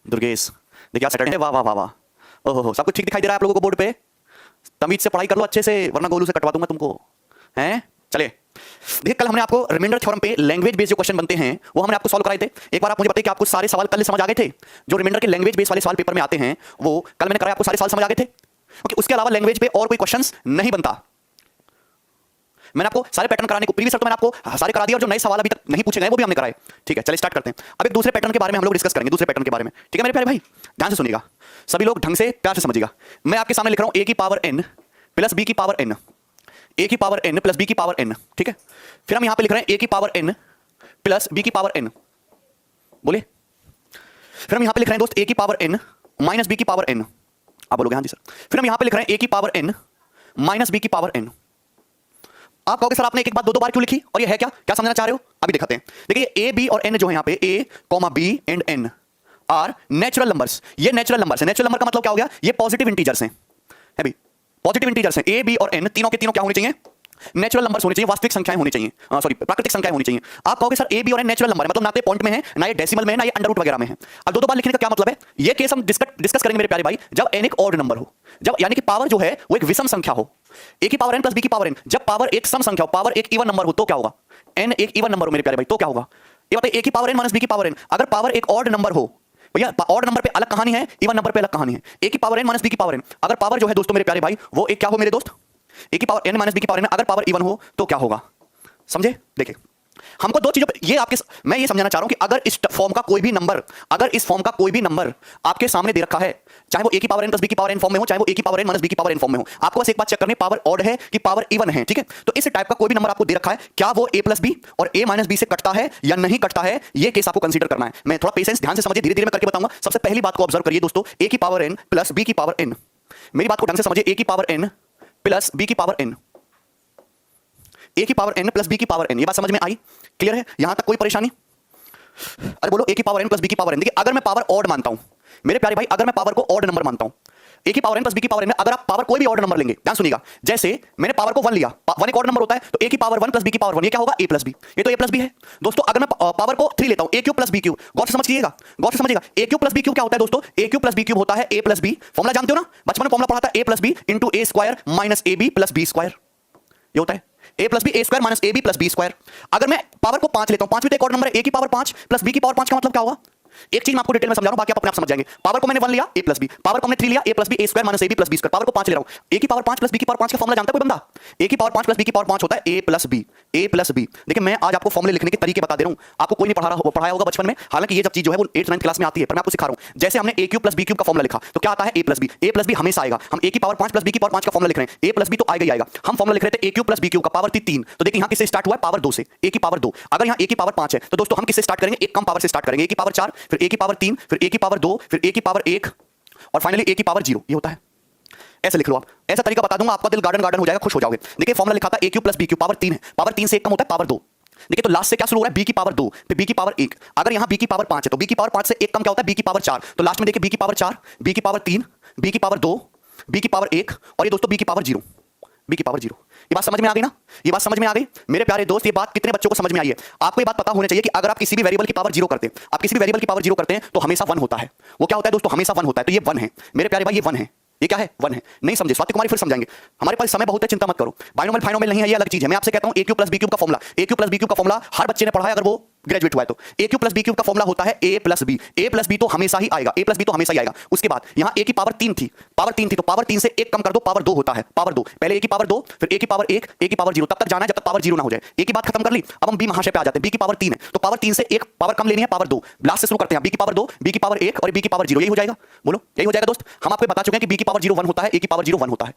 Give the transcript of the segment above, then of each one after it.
दुर्गेश देखिए आज सैटरडे, वाह वाह वाह वाह, ओहो सब कुछ ठीक दिखाई दे रहा है आप लोगों को बोर्ड पे। तमीज से पढ़ाई कर लो अच्छे से, वरना गोलू से कटवा दूंगा तुमको, हैं? चलिए देखिए, कल हमने आपको रिमाइंडर थ्योरम पे लैंग्वेज बेस्ड जो क्वेश्चन बनते हैं वो हमने आपको सॉल्व कराए थे। एक बार आप मुझे बताइए कि आपको सारे सवाल कल समझ आ गए थे? जो रिमाइंडर के लैंग्वेज बेस्ड वाले सवाल पेपर में आते हैं वो कल मैंने कराया, आपको सारे सवाल समझ आ गए थे? ओके, उसके अलावा लैंग्वेज पे और कोई क्वेश्चंस नहीं बनता। मैंने आपको सारे पैटर्न कराने को प्रीवियस तो मैंने आपको सारे करा दिए, और जो नए सवाल अभी तक नहीं पूछे गए वो भी हमने कराए। ठीक है, चलिए स्टार्ट करते हैं। अब एक दूसरे पैटर्न के बारे में हम लोग डिस्कस करेंगे, दूसरे पैटर्न के बारे में। ठीक है मेरे प्यारे भाई, ध्यान से सुनिएगा, सभी लोग ढंग से प्यार से समझिएगा। मैं आपके सामने लिख रहा हूं a की पावर n प्लस b की पावर n, a की पावर n प्लस b की पावर n। ठीक है, फिर हम यहां पे लिख रहे हैं a की पावर n प्लस b की पावर n, बोलिए। फिर हम यहां पे लिख रहे हैं दोस्त a की पावर n माइनस b की पावर n, आप बोलोगे हाँ जी सर। फिर हम यहां पे लिख रहे हैं a की पावर n माइनस b की पावर n। आप कहोगे सर आपने एक एक बात दो दो बार क्यों लिखी, और ये है क्या, क्या समझना चाह रहे हो? अभी दिखाते हैं। देखिए a b और n जो है यहाँ पे a, b and n are natural numbers. ये नेचुरल नंबर्स है। नेचुरल नंबर का मतलब क्या हो गया? ये पॉजिटिव इंटीजर्स हैं, है भी पॉजिटिव इंटीजर्स हैं। a b और n तीनों के तीनों क्या होने चाहिए? नेचुरल नंबर्स होने चाहिए, वास्तविक संख्याएं होनी चाहिए, सॉरी प्राकृतिक संख्याएं होनी चाहिए। आप कहोगे सर a b और n नेचुरल नंबर है, मतलब ना तो पॉइंट में है, ना ये डेसिमल में है, ना ये अंडर रूट वगैरह में है। अब दो दो बार लिखने का क्या मतलब है? ये केस हम डिस्कस करेंगे मेरे प्यारे भाई जब n एक ऑड नंबर हो, जब यानी कि पावर जो है वो एक विषम संख्या हो। a की पावर n प्लस b की पावर n, जब पावर एक सम संख्या हो, पावर एक इवन नंबर हो तो क्या होगा? n एक इवन नंबर हो मेरे प्यारे भाई तो क्या होगा? ये बताइए, a की पावर n माइनस b की पावर n, अगर पावर एक ऑड नंबर हो, भैया ऑड नंबर पे अलग कहानी है, इवन नंबर पे अलग कहानी है। a की पावर n माइनस b की पावर n, अगर पावर जो है दोस्तों मेरे प्यारे भाई वो एक क्या हो मेरे दोस्त? a की पावर n माइनस b की पावर n, अगर पावर इवन हो तो क्या होगा? समझे? देखिए हमको दो चीजों पे ये आपके, मैं ये समझाना चाह रहा हूं कि अगर इस फॉर्म का कोई भी नंबर, अगर इस फॉर्म का कोई भी नंबर आपके सामने दे रखा है, चाहे वो a की पावर n प्लस b की पावर n फॉर्म में हो, चाहे वो a की पावर n माइनस b की पावर n फॉर्म में हो, आपको बस एक बात चेक करनी है, पावर ऑड है कि पावर इवन है। ठीक है, तो इस टाइप का कोई भी नंबर आपको दे रखा है, क्या वो a प्लस b और a माइनस b से कटता है या नहीं कटता है, ये केस आपको कंसीडर करना है। मैं थोड़ा पेशेंस ध्यान से समझिए, धीरे धीरे मैं करके बताऊंगा। सबसे पहली बात को ऑब्जर्व करिए दोस्तों, a की पावर n प्लस b की पावर n, मेरी बात को ढंग से समझिए, a की पावर n प्लस b की पावर n, a की पावर n प्लस b की पावर n, ये बात समझ में आई? क्लियर है? यहां तक कोई परेशानी? अरे बोलो, a की पावर n प्लस b की पावर n। देखिए अगर मैं पावर ऑड मानता हूं मेरे प्यारे भाई, अगर मैं पावर को ऑड नंबर मानता हूं, a की पावर n प्लस b की पावर n में अगर आप पावर कोई भी ऑड नंबर लेंगे, ध्यान सुनिएगा, जैसे मैंने पावर को 1 लिया, 1 एक ऑड नंबर होता है, तो a की पावर 1 प्लस b की पावर 1, ये क्या होगा? a प्लस b, ये तो a प्लस b है दोस्तों। अगर मैं पावर को 3 लेता हूं, a cube plus b cube, गौर से समझिएगा, गौर से समझिएगा, a cube plus b cube क्या होता है दोस्तों? a cube plus b cube होता है a प्लस b, फॉर्मूला जानते हो ना, बचपन में फॉर्मूला पढ़ा था, a plus b into a square minus ab plus b square, ये होता है a plus B A square minus ab plus b square. अगर मैं पावर को 5 लेता हूं, 5 भी तो एक और नंबर है, a की पावर 5 प्लस b की पावर 5 का मतलब क्या होगा? एक चीज मैं आपको डिटेल में समझा रहा हूं, बाकी आप अपने आप समझ जाएंगे। पावर को मैंने 1 लिया a प्लस b, पावर को मैंने 3 लिया a plus b A square minus ab plus b square, power को 5 ले रहा हूं, a की पावर 5 प्लस b की पावर 5 का फॉर्मूला जानता है कोई बंदा? a की पावर 5 प्लस b की पावर 5 होता है a plus b, a plus b। देखिए मैं आज आपको फॉर्मूले लिखने के तरीके बता दे रहा हूं, आपको कोई नहीं पढ़ाया होगा बचपन में, हालांकि ये जब चीज जो है वो 8th 9th क्लास में आती है, पर मैं आपको सिखा रहा हूं। जैसे हमने a cube plus b cube का फॉर्मूला लिखा तो क्या आता है? a प्लस b हमेशा आएगा। हम a की पावर 5 प्लस b की पावर 5 का फॉर्मूला लिख रहे हैं, a प्लस b तो आएगा ही आएगा। हम फॉर्मूला लिख रहे थे a cube plus b cube का पावर थी 3, तो देखिए यहां किससे स्टार्ट हुआ है? पावर 2 से, a की पावर 2। अगर यहां a की पावर 5 है तो दोस्तों हम किससे स्टार्ट करेंगे? एक कम पावर से स्टार्ट करेंगे, a की पावर 4, फिर a की पावर 3, फिर a की पावर 2, फिर a की पावर 1 और फाइनली a की पावर 0, ये होता है। ऐसे लिख लो आप, ऐसा तरीका बता दूंगा, आपका दिल गार्डन गार्डन हो जाएगा, खुश हो जाओगे। देखिए फॉर्मूला लिखा था a cube plus b cube, power 3 है, पावर 3 से एक कम होता है पावर 2। देखिए तो लास्ट से क्या शुरू हो रहा है? b की पावर 2, फिर b की पावर 1। अगर यहां b की पावर 5 है तो b की पावर 5 से एक कम क्या होता है? b की पावर 4। तो लास्ट में देखिए b की पावर 4, b की पावर 3, b की पावर 2, b की पावर 1 और ये दोस्तों b की पावर 0, b की पावर 0। ये बात समझ में आ गई ना? ये बात समझ में आ गई मेरे प्यारे दोस्त? ये बात कितने बच्चों को समझ में आई है? आपको ये बात पता होनी चाहिए कि अगर आप किसी भी वेरिएबल की पावर 0 करते हैं, आप किसी भी वेरिएबल की पावर 0 करते हैं तो हमेशा 1 होता है। वो क्या होता है दोस्तों? हमेशा 1 होता है। तो ये 1 है मेरे प्यारे भाई, ये 1 है। ये क्या है? 1 है। नहीं समझे? स्वाति कुमारी फिर समझाएंगे, हमारे पास समय बहुत है, चिंता मत करो। बाइनोमियल फाइनोमियल नहीं है, ये अलग चीज है। मैं आपसे कहता हूं a cube plus b cube का formula, a cube plus b cube का फॉर्मूला हर बच्चे ने पढ़ा है अगर वो ग्रेजुएट हुआ है तो। a cube plus b cube का फॉर्मूला होता है a plus b, a plus b तो हमेशा ही आएगा, a प्लस b तो हमेशा ही आएगा। उसके बाद यहां a की पावर 3 थी, पावर 3 थी तो पावर 3 से एक कम कर दो, पावर 2 होता है, पावर 2। पहले a की पावर 2, फिर a की पावर 1, a की पावर 0, तब तक जाना है जब तक पावर 0 ना हो जाए। a की बात खत्म कर ली, अब हम b महाशय पे आ जाते हैं। b की पावर 3 है तो पावर 3 से एक पावर कम लेनी है, पावर 2। लास्ट से शुरू करते हैं, b की पावर 2, b की पावर 1 और b की पावर 0, यही हो जाएगा। बोलो यही हो जाएगा दोस्त। हम आपको बता चुके हैं कि b की पावर 0 1 होता है, a की पावर 0 1 होता है।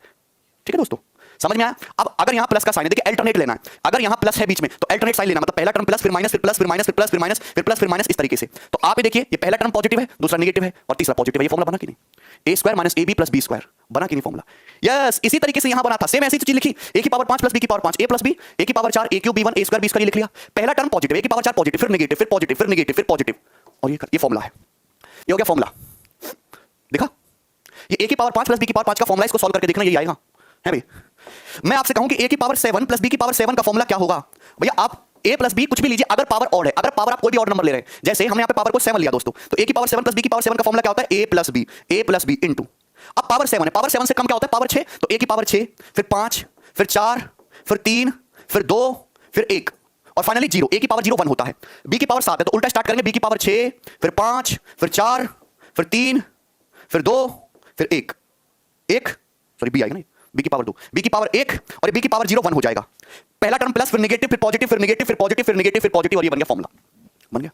ठीक है दोस्तों, समझ में आया? अब अगर यहां प्लस का साइन है, देखिए अल्टरनेट लेना है। अगर यहां प्लस है बीच में तो अल्टरनेट साइन लेना, मतलब पहला टर्म प्लस, फिर माइनस, फिर प्लस, फिर माइनस, फिर प्लस, फिर माइनस, फिर प्लस, फिर माइनस, इस तरीके से। तो आप ये देखिए, ये पहला टर्म पॉजिटिव है, दूसरा नेगेटिव है और तीसरा पॉजिटिव है। ये फॉर्मूला बना कि नहीं? a square minus ab plus b square बना कि नहीं फॉर्मूला? यस, इसी तरीके से यहां बना था, सेम ऐसी चीज लिखी। a की पावर 5 प्लस b की power 5, a plus b, a की power 4, a cube b1 a square b square लिख लिया। पहला टर्म पॉजिटिव, a की पावर 4 पॉजिटिव, फिर नेगेटिव, फिर पॉजिटिव, फिर नेगेटिव, फिर पॉजिटिव, और ये फॉर्मूला है। ये हो गया फॉर्मूला, देखा? ये a की पावर 5 प्लस b की पावर 5 का फॉर्मूला, इसको सॉल्व करके देखना, यही आएगा है भाई। मैं आपसे कहूं कि a की पावर 7 प्लस b की पावर 7 का फॉर्मूला क्या होगा? भैया आप ए प्लस बी कुछ भी लीजिए, अगर पावर ऑड है, अगर पावर आप कोई भी ऑड नंबर ले रहे हैं, जैसे हमने यहां पे पावर को 7 लिया दोस्तों, तो ए की पावर 7 प्लस बी की पावर 7 का फॉर्मूला क्या होता है? ए प्लस बी इनटू, अब पावर 7 है, पावर 7 से कम क्या होता है? पावर 6, तो ए की पावर 6, फिर 5, फिर 4, फिर 3, फिर 2, फिर 1 और फाइनली 0। ए की पावर 0 1 होता है। बी की पावर 7 है, तो उल्टा स्टार्ट करेंगे, बी की पावर 6, फिर 5, फिर 4, फिर 3, फिर 2, फिर 1 सॉरी बी आएगा ना, बी की पावर 2, बी की पावर 1 और बी की पावर 0 1 हो जाएगा। पहला टर्म प्लस, फिर नेगेटिव, फिर पॉजिटिव, फिर नेगेटिव, फिर पॉजिटिव, फिर नेगेटिव, फिर पॉजिटिव, और ये बन गया फॉर्मूला, बन गया।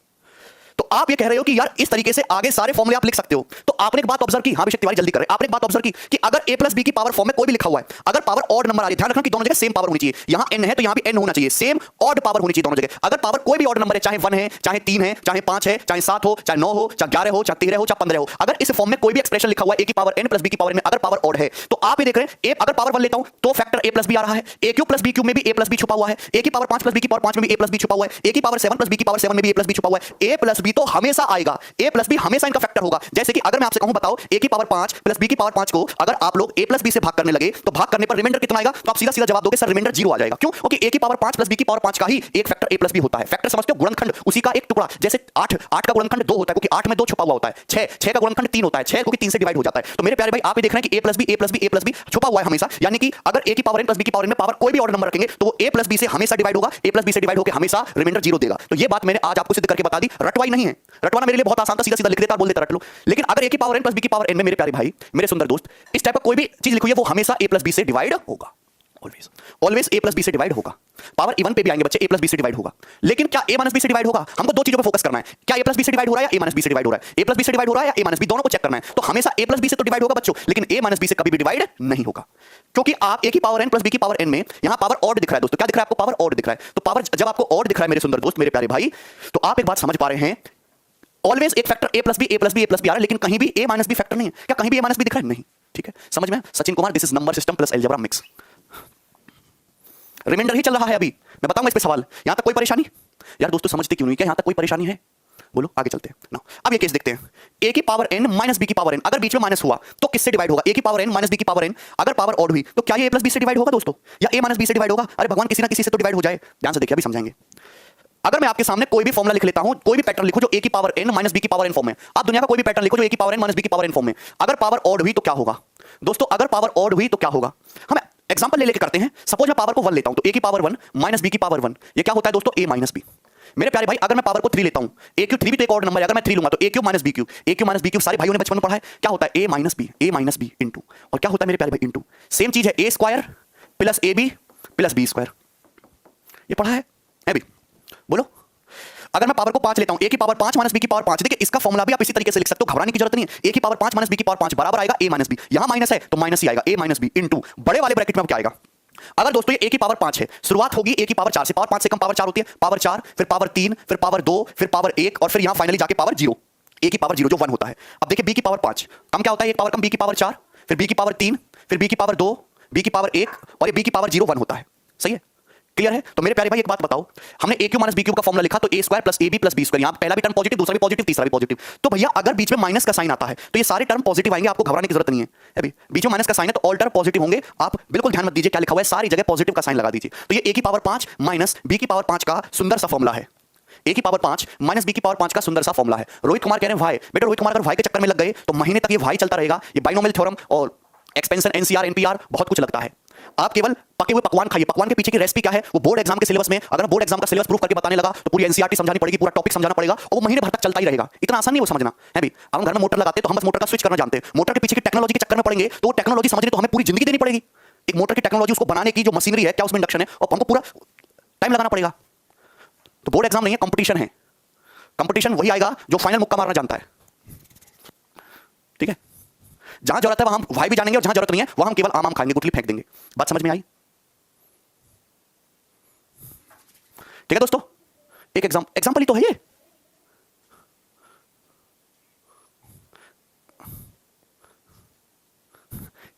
तो आप ये कह रहे हो कि यार इस तरीके से आगे सारे फॉर्मूले आप लिख सकते हो। तो आपने एक बात ऑब्जर्व की, हाँ अभिषेक तिवारी जल्दी कर रहे हैं, आपने एक बात ऑब्जर्व की कि अगर a प्लस बी की पावर फॉर्म में कोई भी लिखा हुआ है, अगर पावर ऑड नंबर आ रही है, ध्यान रखना कि दोनों जगह सेम पावर होनी चाहिए। यहां n है तो यहां भी n होना चाहिए, सेम ऑड पावर होनी चाहिए दोनों जगह। अगर पावर कोई भी ऑड नंबर है, चाहे 1 है, चाहे 3 है, चाहे 5 है, चाहे 7 हो, चाहे 9 हो, चाहे 11 हो, चाहे 13 हो, चाहे 15 हो, अगर इस फॉर्म में कोई भी एक्सप्रेशन लिखा हुआ है a की पावर n प्लस b की पावर n में, अगर पावर ऑड है, तो आप ये देख रहे हैं, अगर पावर 1 लेता हूं तो फैक्टर a प्लस b आ रहा है, a cube plus b cube में भी a प्लस b छुपा हुआ है, a की पावर 5 प्लस b की पावर 5 में भी a प्लस b छुपा हुआ है, a की पावर 7 प्लस b की पावर 7 में भी a प्लस b छुपा हुआ है। a प्लस b तो हमेशा आएगा, a प्लस b हमेशा इनका फैक्टर होगा। जैसे कि अगर मैं आपसे कहूं बताओ a की पावर 5 प्लस b की पावर 5 को अगर आप लोग a प्लस b से भाग करने लगे, तो भाग करने पर रिमाइंडर कितना आएगा? तो आप सीधा सीधा जवाब दोगे सर रिमाइंडर 0 आ जाएगा। क्यों? क्योंकि a की पावर 5 प्लस b की पावर 5 का ही एक फैक्टर a प्लस b होता है। फैक्टर समझते हो? गुणनखंड, उसी का एक टुकड़ा। जैसे 8 का गुणनखंड 2 होता है क्योंकि 8 में 2 छुपा हुआ होता है। 6 का गुणनखंड 3 होता है, 6 क्योंकि 3 से डिवाइड हो जाता है। तो मेरे प्यारे भाई आप ये देख रहे हैं कि a प्लस b छुपा हुआ है हमेशा, यानी कि अगर a की पावर n प्लस b की पावर n में पावर कोई भी ऑर्डर नंबर रखेंगे तो वो a प्लस b से हमेशा डिवाइड होगा, a प्लस b से डिवाइड होकर हमेशा रिमाइंडर 0 देगा। तो ये बात मैंने आज आपको सिद्ध करके बता दी। रटवाई नहीं है, रटवाना मेरे लिए बहुत आसान था, सीधा सीधा लिख देता, बोल देता रट लो। लेकिन अगर a की पावर n प्लस b की पावर n में मेरे प्यारे भाई, मेरे सुंदर दोस्त, इस टाइप का कोई भी चीज लिखी हुई है वो हमेशा a प्लस b से डिवाइड होगा, ऑलवेज a प्लस b से डिवाइड होगा। पावर इवन पे भी आएंगे बच्चे, a प्लस b से डिवाइड होगा। लेकिन क्या a माइनस b से डिवाइड होगा? हमको दो चीजों पे फोकस करना है, क्या a प्लस b से डिवाइड हो रहा है या a माइनस b से डिवाइड हो रहा है, a प्लस b से डिवाइड हो रहा है या a माइनस b, दोनों को चेक करना है। तो हमेशा a प्लस b से तो डिवाइड होगा बच्चों, लेकिन a माइनस b से कभी भी डिवाइड नहीं होगा, क्योंकि आप a की पावर n प्लस b की पावर n में यहां पावर ऑड दिख रहा है दोस्तों। क्या दिख रहा है आपको? पावर ऑड दिख रहा है। तो पावर जब आपको ऑड दिख रहा है मेरे सुंदर दोस्त, मेरे प्यारे भाई, तो आप एक बात समझ पा रहे हैं, ऑलवेज एक factor a plus b a plus b a plus b आ रहा है, लेकिन कहीं भी a माइनस b फैक्टर नहीं है। क्या कहीं भी a माइनस b दिख रहा है? नहीं। ठीक है, समझ में? Sachin Kumar, this is number system plus algebra mix. Remainder ही चल रहा है अभी, मैं बताऊंगा इस पे सवाल। यहां तक कोई परेशानी? यार दोस्तों समझते क्यों नहीं? क्या यहां तक कोई परेशानी है? बोलो, आगे चलते हैं ना। अब ये केस देखते हैं, a की पावर n माइनस b की पावर n, अगर बीच में माइनस हुआ तो किससे डिवाइड होगा? a की पावर n माइनस b की पावर n, अगर पावर ऑड हुई तो क्या ये a प्लस b से डिवाइड होगा दोस्तों, या a माइनस b से डिवाइड होगा? अरे भगवान, किसी ना किसी से तो डिवाइड हो जाए। ध्यान से देखिए, अभी समझाएंगे। अगर मैं आपके सामने कोई भी फॉर्मूला लिख लेता हूं, कोई भी पैटर्न लिखो जो a की पावर n माइनस b की पावर n फॉर्म में, आप दुनिया का कोई भी पैटर्न लिखो जो a की पावर n माइनस b की पावर n फॉर्म में, अगर पावर ऑड हुई तो क्या होगा दोस्तों? अगर पावर ऑड हुई तो क्या होगा? हम एग्जांपल ले लेके करते हैं। सपोज मैं पावर को 1 लेता हूं, तो a की पावर 1 माइनस b की पावर 1, ये क्या होता है दोस्तों? a minus b। मेरे प्यारे भाई, अगर मैं पावर को 3 लेता हूं, a क्यूब 3 भी तो एक और नंबर है, अगर मैं 3 लूंगा तो a cube minus b cube, a cube minus b cube सारे भाइयों ने बचपन में पढ़ा है। क्या होता है? a माइनस b इनटू, और क्या होता है मेरे प्यारे भाई? इनटू। सेम चीज है a square plus ab plus b square, ये पढ़ा है अभी। बोलो, अगर मैं पावर को 5 लेता हूं, a की पावर 5 माइनस b की पावर 5, देखिए इसका फॉर्मूला भी आप इसी तरीके से लिख सकते हो, घबराने की जरूरत नहीं है। a की पावर 5 माइनस b की पावर 5 बराबर आएगा a माइनस b, यहां माइनस है तो माइनस ही आएगा, a माइनस b इनटू बड़े वाले ब्रैकेट में अब क्या आएगा? अगर दोस्तों ये a की पावर 5 है, शुरुआत होगी a की पावर 4 से, पावर 5 से कम पावर 4 होती है, पावर 4, फिर पावर 3, फिर पावर 2, फिर पावर 1, और फिर यहां फाइनली जाके पावर 0, a की पावर 0 जो 1 होता है। अब देखिए b की पावर 5 कम क्या होता है? एक पावर कम b की पावर 4, फिर b की पावर 3, फिर b की पावर 2, b की पावर 1, और ये b की पावर 0 1 होता है। सही है? क्लियर है? तो मेरे प्यारे भाई एक बात बताओ, हमने a cube minus b cube का फॉर्मूला लिखा, तो a square plus ab plus b square, यहां पहला भी टर्म पॉजिटिव, दूसरा भी पॉजिटिव, तीसरा भी पॉजिटिव। तो भैया अगर बीच में माइनस का साइन आता है तो ये सारे टर्म पॉजिटिव आएंगे, आपको घबराने की जरूरत नहीं है। अभी बीच में माइनस का साइन है तो ऑल टर्म पॉजिटिव होंगे, आप बिल्कुल ध्यान मत दीजिए क्या लिखा हुआ है, सारी जगह पॉजिटिव का साइन लगा दीजिए। तो ये a की पावर 5 माइनस b की पावर 5 का सुंदर सा फॉर्मूला है, a की पावर 5 माइनस b की पावर 5 का सुंदर सा फॉर्मूला है। रोहित कुमार कह रहे हैं भाई, बेटा रोहित कुमार अगर भाई के चक्कर में लग गए तो महीने तक ये भाई चलता रहेगा, ये बाइनोमियल थ्योरम और एक्सपेंशन, एनसीआर, एनपीआर, बहुत कुछ लगता है। आप केवल पके हुए पकवान खाइए, पकवान के पीछे की रेसिपी क्या है वो बोर्ड एग्जाम के सिलेबस में, अगर बोर्ड एग्जाम का सिलेबस प्रूफ करके बताने लगा तो पूरी एनसीईआरटी समझानी पड़ेगी, पूरा टॉपिक समझाना पड़ेगा, और वो महीने भर तक चलता ही रहेगा। इतना आसान नहीं वो समझना है भी। अब हम घर में मोटर लगाते हैं तो हम बस मोटर का स्विच करना जानते हैं, मोटर के पीछे की टेक्नोलॉजी के चक्कर में पड़ेंगे तो वो टेक्नोलॉजी समझने तो हमें पूरी जिंदगी देनी पड़ेगी। एक मोटर की टेक्नोलॉजी, उसको बनाने की जो मशीनरी है, क्या उसमें इंडक्शन है, और हमको पूरा टाइम लगाना पड़ेगा। तो बोर्ड एग्जाम नहीं है, कंपटीशन है। कंपटीशन वही आएगा जो फाइनल मुक्का मारना जानता है। ठीक है? जहां जरूरत है वहां हम भाई भी जानेंगे, और जहां जरूरत नहीं है वहां हम केवल आम खाएंगे, गुटली फेंक देंगे। बात समझ में आई? ठीक है दोस्तों, एक एग्जांपल ही तो है ये।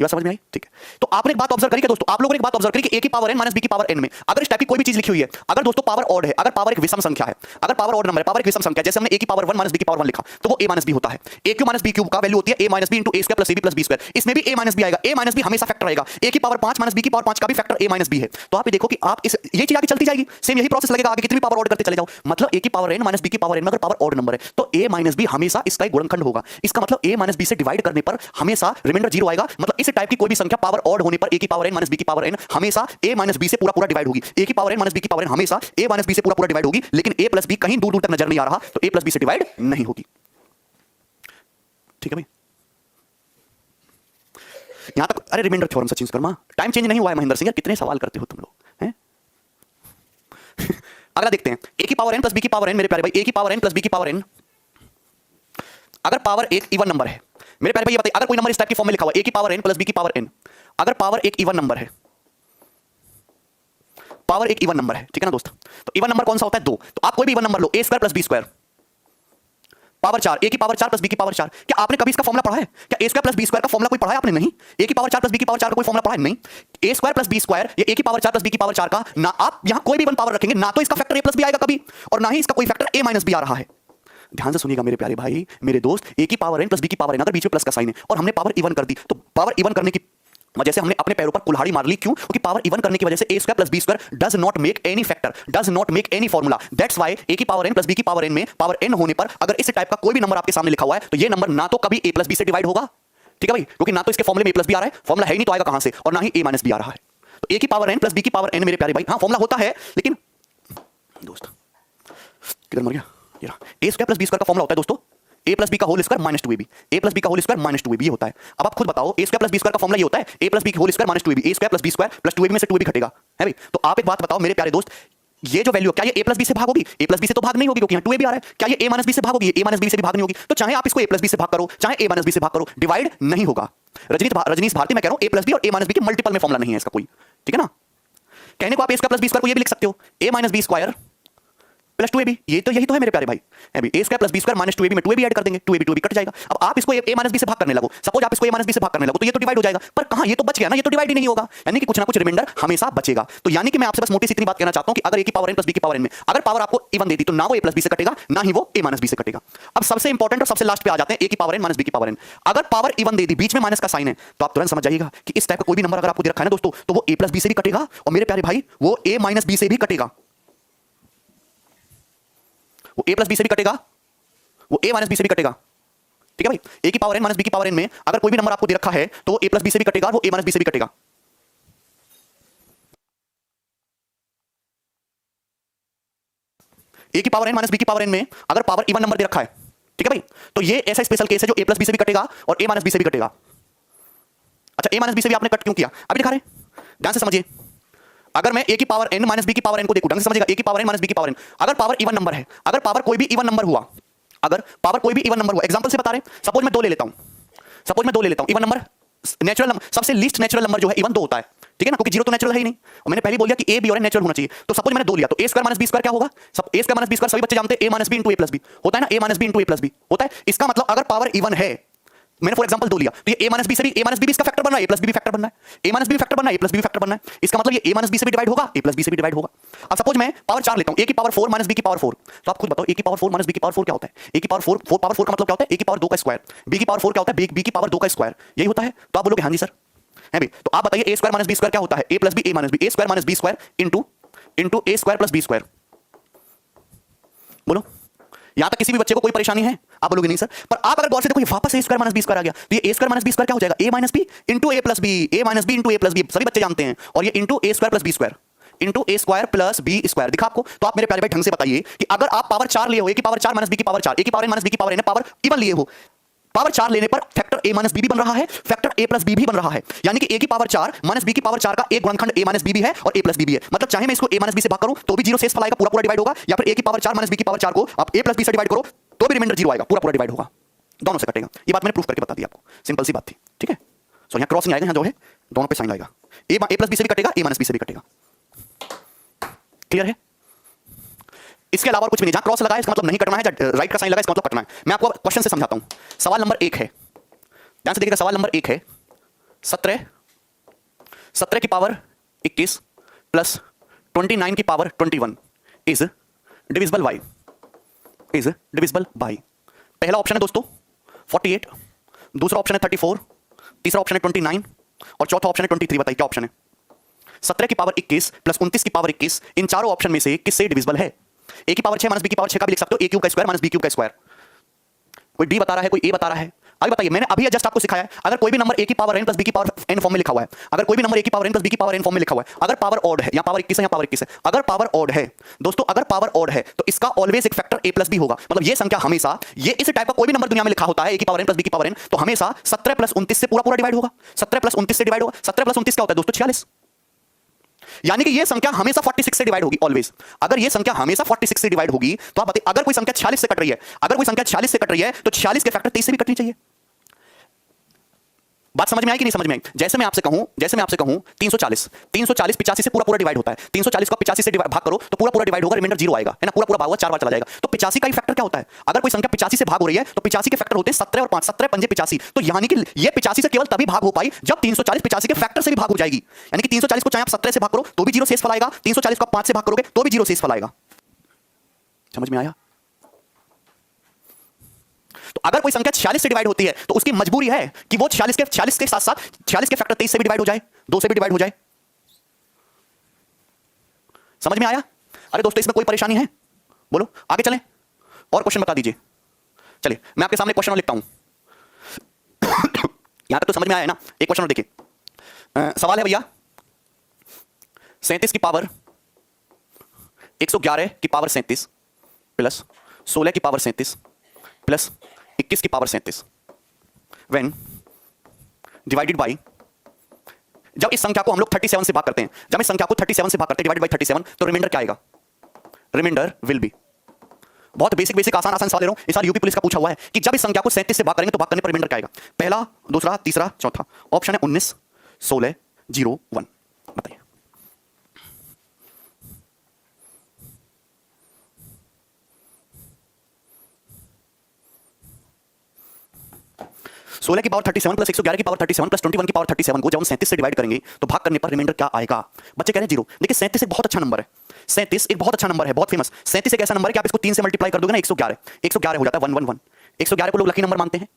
ये बात समझ में आई? ठीक है। तो आपने एक बात ऑब्जर्व करी क्या दोस्तों, आप लोगों ने एक बात ऑब्जर्व करी कि a की पावर n माइनस b की पावर n में अगर इस टाइप की कोई भी चीज लिखी हुई है, अगर दोस्तों पावर ऑड है, अगर पावर एक विषम संख्या है, अगर पावर ऑड नंबर है, पावर एक विषम संख्या, जैसे हमने a की पावर 1 माइनस b की पावर 1 लिखा, तो वो a माइनस b होता है। a cube minus b cube का वैल्यू होती है a minus b into a square plus ab plus b square. इसमें भी a माइनस b आएगा, a माइनस b हमेशा फैक्टर आएगा। a की पावर 5 माइनस b की पावर 5 का भी फैक्टर a माइनस b है। तो आप ये देखो कि आप इस ये चीज आगे चलती जाएगी, सेम यही प्रोसेस लगेगा आगे, कितनी पावर ऑड करते चले जाओ। मतलब a की पावर n माइनस b की पावर n में अगर पावर ऑड नंबर है तो a माइनस b हमेशा इसका एक गुणनखंड होगा। इसका मतलब a माइनस b से डिवाइड करने पर हमेशा रिमाइंडर 0 आएगा। मतलब इस टाइप की कोई भी संख्या पावर ऑड होने पर a की पावर n माइनस b की पावर n हमेशा a माइनस b से पूरा पूरा डिवाइड होगी। a की पावर n माइनस b की पावर n हमेशा a माइनस b से पूरा पूरा डिवाइड होगी, लेकिन a प्लस b कहीं दूर दूर तक नजर नहीं आ रहा, तो a प्लस b से डिवाइड नहीं होगी। ठीक है भाई, यहां तक। अरे remainder theorem Sachin Sharma, time change नहीं हुआ है महेंद्र सिंह, कितने सवाल करते हो तुम लोग हैं। अगला देखते हैं, a की पावर n प्लस b की पावर n, मेरे प्यारे भाई a की पावर n प्लस b की पावर n, अगर पावर एक इवन नंबर है, मेरे प्यारे भाई ये बताइए, अगर कोई नंबर इस टाइप की फॉर्म में लिखा हुआ है a की पावर n प्लस b की पावर n, अगर पावर एक इवन नंबर है, पावर एक इवन नंबर है, ठीक है ना दोस्त। तो इवन नंबर कौन सा होता है? 2। तो आप कोई भी even number low, a square plus b square power 4, a की पावर 4 प्लस b की पावर 4। क्या आपने कभी इसका फॉर्मूला पढ़ा है? क्या a square plus b square का फॉर्मूला कोई पढ़ा है आपने? नहीं। a की पावर 4 प्लस b की पावर 4 का कोई फॉर्मूला पढ़ा है? नहीं। a square plus b square, ये a की पावर 4 प्लस b की पावर 4 का, ना आप यहां कोई भी वन पावर रखेंगे, ना तो इसका फैक्टर a प्लस b आएगा कभी, और ना ही इसका कोई फैक्टर a माइनस b आ रहा है। ध्यान से सुनिएगा मेरे प्यारे भाई मेरे दोस्त, a की पावर n प्लस b की पावर n, अगर बीच में प्लस का साइन है और हमने पावर इवन कर दी, तो पावर इवन करने की वजह से हमने अपने पैरों पर कुल्हाड़ी मार ली। क्यों? क्योंकि पावर इवन करने की वजह से a square plus b square does not make any factor, does not make any formula. That's why a की पावर n प्लस b की पावर n में पावर n होने पर अगर इस टाइप का कोई भी नंबर आपके सामने लिखा हुआ है, तो ये नंबर ना तो कभी a प्लस b से डिवाइड होगा, ठीक है भाई, क्योंकि ना तो इसके फॉर्मूले में a प्लस b आ रहा है, फॉर्मूला है ही नहीं तो आएगा कहां से, और ना ही a माइनस b आ रहा है। तो a की पावर n प्लस b की पावर n मेरे प्यारे भाई, हाँ फॉर्मूला होता है, लेकिन दोस्त किधर मर गया, ये रहा, a square plus b square का फॉर्मूला होता है दोस्तों a प्लस बी का whole square minus 2ab, a plus B का होल स्क्वायर माइनस 2ab, ये होता है। अब आप खुद बताओ, a square plus b square का फॉर्मूला ये होता है a plus B whole square minus 2ab, a square plus b square plus 2ab में से 2ab घटेगा, है भाई। तो आप एक बात बताओ मेरे प्यारे दोस्त, ये जो वैल्यू क्या ये a प्लस बी से भाग होगी? a प्लस बी से तो भाग नहीं होगी, क्योंकि यहाँ 2ab आ रहा है। क्या ये a माइनस बी से भाग होगी? a माइनस बी से भी भाग नहीं होगी। तो चाहे आप इसको a प्लस बी से भाग करो, चाहे a माइनस बी से भाग करो, डिवाइड नहीं होगा। रजनीश भारती मैं कह रहा हूँ a प्लस बी और a माइनस बी के मल्टीपल में फॉर्मूला नहीं है इसका कोई, ठीक है ना। कहने को आप a square plus b square को ये भी लिख सकते हो, a minus B square plus 2ab, ये तो यही तो है मेरे प्यारे भाई, है भी। a square plus b square minus 2ab में 2ab ऐड कर देंगे, 2ab कट जाएगा। अब आप इसको a माइनस b से भाग करने लगो, सपोज आप इसको a माइनस b से भाग करने लगो, तो ये तो डिवाइड हो जाएगा, पर कहां, ये तो बच गया ना, ये तो डिवाइड ही नहीं होगा, यानी कि कुछ ना कुछ रिमाइंडर हमेशा बचेगा। तो यानी कि मैं आपसे बस मोटी सी इतनी बात कहना चाहता हूं कि अगर a की पावर n प्लस b की पावर n में अगर पावर आपको इवन दे दी, तो ना वो a प्लस b से कटेगा, ना ही वो a माइनस b से कटेगा। अब सबसे इंपॉर्टेंट और सबसे लास्ट पे आ जाते हैं a की पावर n माइनस b की पावर n। अगर पावर इवन दे दी, बीच में माइनस का साइन है, तो आप तुरंत समझ जाइएगा कि इस टाइप का कोई भी नंबर अगर आपको दे रखा है ना दोस्तों, तो वो a प्लस b से भी कटेगा, और मेरे प्यारे भाई वो a माइनस b से भी कटेगा, वो a प्लस बी से भी कटेगा, वो a माइनस बी से भी कटेगा, ठीक है भाई। a की पावर n माइनस b की पावर n में अगर कोई भी नंबर आपको दे रखा है, तो वो a प्लस बी से भी कटेगा, वो a माइनस बी से भी कटेगा। a की पावर n माइनस b की पावर n में अगर पावर इवन नंबर दे रखा है, ठीक है भाई, तो ये ऐसा स्पेशल केस है जो a प्लस बी से भी कटेगा और a माइनस बी से भी कटेगा। अच्छा, a माइनस बी से भी आपने कट क्यों किया, अभी दिखा रहे हैं, ध्यान से समझिए। अगर मैं a की पावर n माइनस b की पावर n को देखूं, ढंग से समझिएगा, a की पावर n माइनस b की पावर n, अगर पावर इवन नंबर है, अगर पावर कोई भी इवन नंबर हुआ, अगर पावर कोई भी इवन नंबर हुआ, एग्जांपल से बता रहे हैं, सपोज मैं 2 ले लेता हूं, सपोज मैं 2 ले लेता हूं, इवन नंबर, नेचुरल नंबर, सबसे लीस्ट नेचुरल नंबर जो है इवन 2 होता है, ठीक है ना, क्योंकि 0 तो नेचुरल है ही नहीं, और मैंने पहले ही बोल दिया कि a b और n नेचुरल होना चाहिए। तो सपोज मैंने 2 लिया, तो a square minus b square क्या होगा, सब a square minus b square सभी बच्चे जानते हैं a minus b into a plus b होता है ना, a minus b into a plus b होता है। इसका मतलब अगर पावर इवन है, मैंने फॉर एग्जांपल 2 लिया, तो ये a माइनस b से भी a माइनस b इसका फैक्टर बन रहा है, a प्लस b भी फैक्टर बन रहा है, a माइनस b भी फैक्टर बन रहा है, a प्लस b भी फैक्टर बन रहा है। इसका मतलब ये a माइनस b से भी डिवाइड होगा, a प्लस b से भी डिवाइड होगा। अब सपोज मैं पावर 4 लेता हूं, a की पावर 4 माइनस b की पावर 4, तो आप खुद बताओ a की पावर 4 माइनस b की पावर 4 क्या होता है। a की पावर 4 पावर 4 का मतलब क्या होता है, a की पावर 2 का स्क्वायर, b की पावर 4 क्या होता है, b की पावर 2 का स्क्वायर, यही होता है। तो आप बोलोगे हां जी सर, है भाई। तो आप बताइए a square minus b square क्या होता है, a plus b a minus b, a square minus b square into a square plus b square. बोलो, यहां तक किसी भी बच्चे को कोई परेशानी है? आप बोलोगे नहीं सर। पर आप अगर गौर से देखो, ये वापस a square minus b square आ गया, तो ये a square minus b square क्या हो जाएगा, a minus b into a plus b, a minus b into a plus b, सभी बच्चे जानते हैं, और ये into a square plus b square into a square plus b square. दिखा आपको? तो आप मेरे प्यारे भाई ढंग से बताइए कि अगर आप पावर 4 लिए हो, a की पावर 4 माइनस b की पावर 4, a की पावर n माइनस b की पावर n पावर इवन लिए हो, पावर 4 लेने पर फैक्टर a माइनस b भी बन रहा है, फैक्टर a प्लस b भी बन रहा है, यानी कि a की पावर 4 माइनस b की पावर 4 का एक गुणनखंड a माइनस b भी है और a प्लस b भी है। मतलब चाहे मैं इसको a माइनस b से भाग करूं तो भी 0 शेष फल आएगा, पूरा पूरा डिवाइड होगा, या फिर a की पावर 4 माइनस b की पावर 4 को आप a प्लस b से डिवाइड करो तो भी रिमाइंडर 0 आएगा, पूरा पूरा डिवाइड होगा, दोनों से कटेगा। ये बात मैंने प्रूफ करके बता दी आपको, सिंपल सी बात थी, ठीक है। सो यहाँ क्रॉसिंग आएगा, यहाँ जो है दोनों पे साइन आएगा, a प्लस b से भी कटेगा, a माइनस b से भी कटेगा। क्लियर है? इसके अलावा कुछ भी नहीं। जहां क्रॉस लगा है इसका मतलब नहीं कटना है, जहां राइट का साइन लगा है इसका मतलब कटना है। मैं आपको क्वेश्चन से समझाता हूं। सवाल नंबर 1 है, ध्यान से देखिएगा, सवाल नंबर 1 है, 17 17 की पावर 21 प्लस 29 की power 21 is divisible by, is divisible by. पहला ऑप्शन है दोस्तों 48, दूसरा ऑप्शन है 34, तीसरा ऑप्शन है 29 और चौथा ऑप्शन है 23। बताइए क्या ऑप्शन है? 17 की पावर 21 प्लस 29 की पावर 21, इन चारों ऑप्शन में से किससे डिविजिबल है? ए की पावर 6 माइनस बी की पावर 6 का भी लिख सकते हो, ए क्यूब का स्क्वायर माइनस बी क्यूब का स्क्वायर। कोई डी बता रहा है, कोई ए बता रहा है। अभी बताइए, मैंने अभी जस्ट आपको सिखाया है, अगर कोई भी नंबर ए की पावर n प्लस बी की पावर n फॉर्म में लिखा हुआ है, अगर कोई भी नंबर ए की पावर n प्लस बी की पावर n फॉर्म में लिखा हुआ है, अगर पावर ऑड है, या पावर 21 है या पावर 21 है, अगर पावर ऑड है दोस्तों, अगर पावर ऑड है तो इसका ऑलवेज एक फैक्टर a प्लस बी होगा। मतलब ये संख्या हमेशा, ये इस टाइप का कोई भी नंबर दुनिया में लिखा होता है ए की पावर n प्लस बी की पावर n, तो हमेशा 17 प्लस 29 से पूरा पूरा डिवाइड होगा। 17 प्लस 29 से डिवाइड होगा। 17 प्लस 29 क्या होता है दोस्तों? 46। यानी कि ये संख्या हमेशा 46 से डिवाइड होगी ऑलवेज। अगर ये संख्या हमेशा 46 से डिवाइड होगी तो आप बताइए, अगर कोई संख्या 46 से कट रही है, अगर कोई संख्या 46 से कट रही है तो 46 के फैक्टर 23 से भी कटनी चाहिए। बात समझ में आई कि नहीं समझ में आई? जैसे मैं आपसे कहूं 340 85 से पूरा पूरा डिवाइड होता है। 340 को 85 से भाग करो तो पूरा पूरा डिवाइड होगा, रिमाइंडर 0 आएगा, है ना? पूरा पूरा भाग हुआ 4 बार चला जाएगा। तो 85 का ही फैक्टर क्या होता है? अगर कोई संख्या 85 से भाग हो रही है तो 85 के फैक्टर होते हैं 17 और 5, 17 पंजे 85। तो यानी कि ये 85 से केवल तभी भाग हो पाई जब 340 85 के फैक्टर से भी भाग हो जाएगी। यानी कि 340 को चाहे आप 17 से भाग करो तो भी 0 शेष फल आएगा, 340 को आप 5 से भाग करोगे तो भी 0 शेष फल आएगा। समझ में आया? तो अगर कोई संख्या 46 से डिवाइड होती है तो उसकी मजबूरी है कि वो 46 के साथ साथ 46 के फैक्टर 23 से भी डिवाइड हो जाए, 2 से भी डिवाइड हो जाए। समझ में आया? अरे दोस्तों इसमें कोई परेशानी है? बोलो, आगे चलें और क्वेश्चन बता दीजिए। चलिए मैं आपके सामने क्वेश्चन और लिखता हूं। यहां तक तो समझ में आया है ना? एक क्वेश्चन और देखिए। सवाल है भैया 37 की पावर 111 की पावर 37 प्लस 16 की पावर 37 प्लस 21 की पावर 37 व्हेन डिवाइडेड बाई, जब इस संख्या को हम लोग 37 से भाग करते हैं, जब इस संख्या को 37 से भाग करते हैं डिवाइडेड बाई 37, तो रिमाइंडर क्या आएगा? Remainder will be. बहुत बेसिक आसान सवाल ले रहा हूं, इस बार यूपी पुलिस का पूछा हुआ है कि जब इस संख्या को 37 से भाग करेंगे तो भाग करने पर रिमाइंडर क्या आएगा? पहला, दूसरा, तीसरा, चौथा। ऑप्शन है 19 16 0 1। बताइए। 16 की पावर 37 प्लस 111 की पावर 37 प्लस 21 की पावर 37 को जब हम 37 से डिवाइड करेंगे तो भाग करने पर रिमाइंडर क्या आएगा? बच्चे कह रहे हैं 0। देखिए 37 एक बहुत अच्छा नंबर है, 37 एक बहुत अच्छा नंबर है, बहुत फेमस। 37 एक ऐसा नंबर है कि आप इसको 3 से मल्टीप्लाई कर दोगे ना 111 111 हो जाता है 111। 111 को लोग लकी नंबर मानते हैं,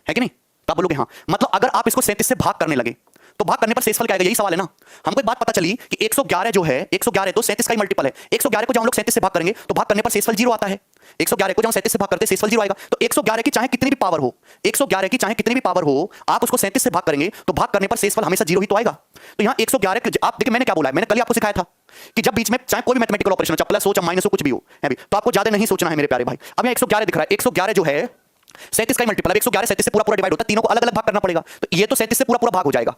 है कि नहीं? तो आप बोलोगे हाँ, मतलब अगर आप इसको 37 से भाग करने लगे तो भाग करने पर शेषफल क्या आएगा? यही सवाल है ना। हमको एक बात पता चली कि 111 जो है 111 तो 37 का ही मल्टीपल है। 111 को जब हम लोग 37 से भाग करेंगे तो भाग करने पर शेषफल 0 आता है। 111 को जब हम 37 से भाग करते हैं शेषफल 0 आएगा। तो 111 की चाहे कितनी भी पावर हो, 111 की चाहे कितनी भी पावर हो, आप उसको 37 से भाग करेंगे तो भाग करने पर शेषफल हमेशा 0 ही तो आएगा। तो यहाँ 111 आप देखिए, मैंने क्या बोला है, मैंने कल ही आपको सिखाया था कि जब बीच में चाहे कोई भी मैथमेटिकल ऑपरेशन हो, चाहे प्लस हो चाहे माइनस हो, कुछ भी हो, है भी, तो आपको ज्यादा नहीं सोचना है मेरे प्यारे भाई। अब यहाँ 111 दिख रहा है, 111 जो है 37 का ही मल्टीपल है। 111 37 से पूरा पूरा डिवाइड होता है, तीनों को अलग अलग भाग करना पड़ेगा। तो ये तो 37 से पूरा पूरा भाग हो जाएगा,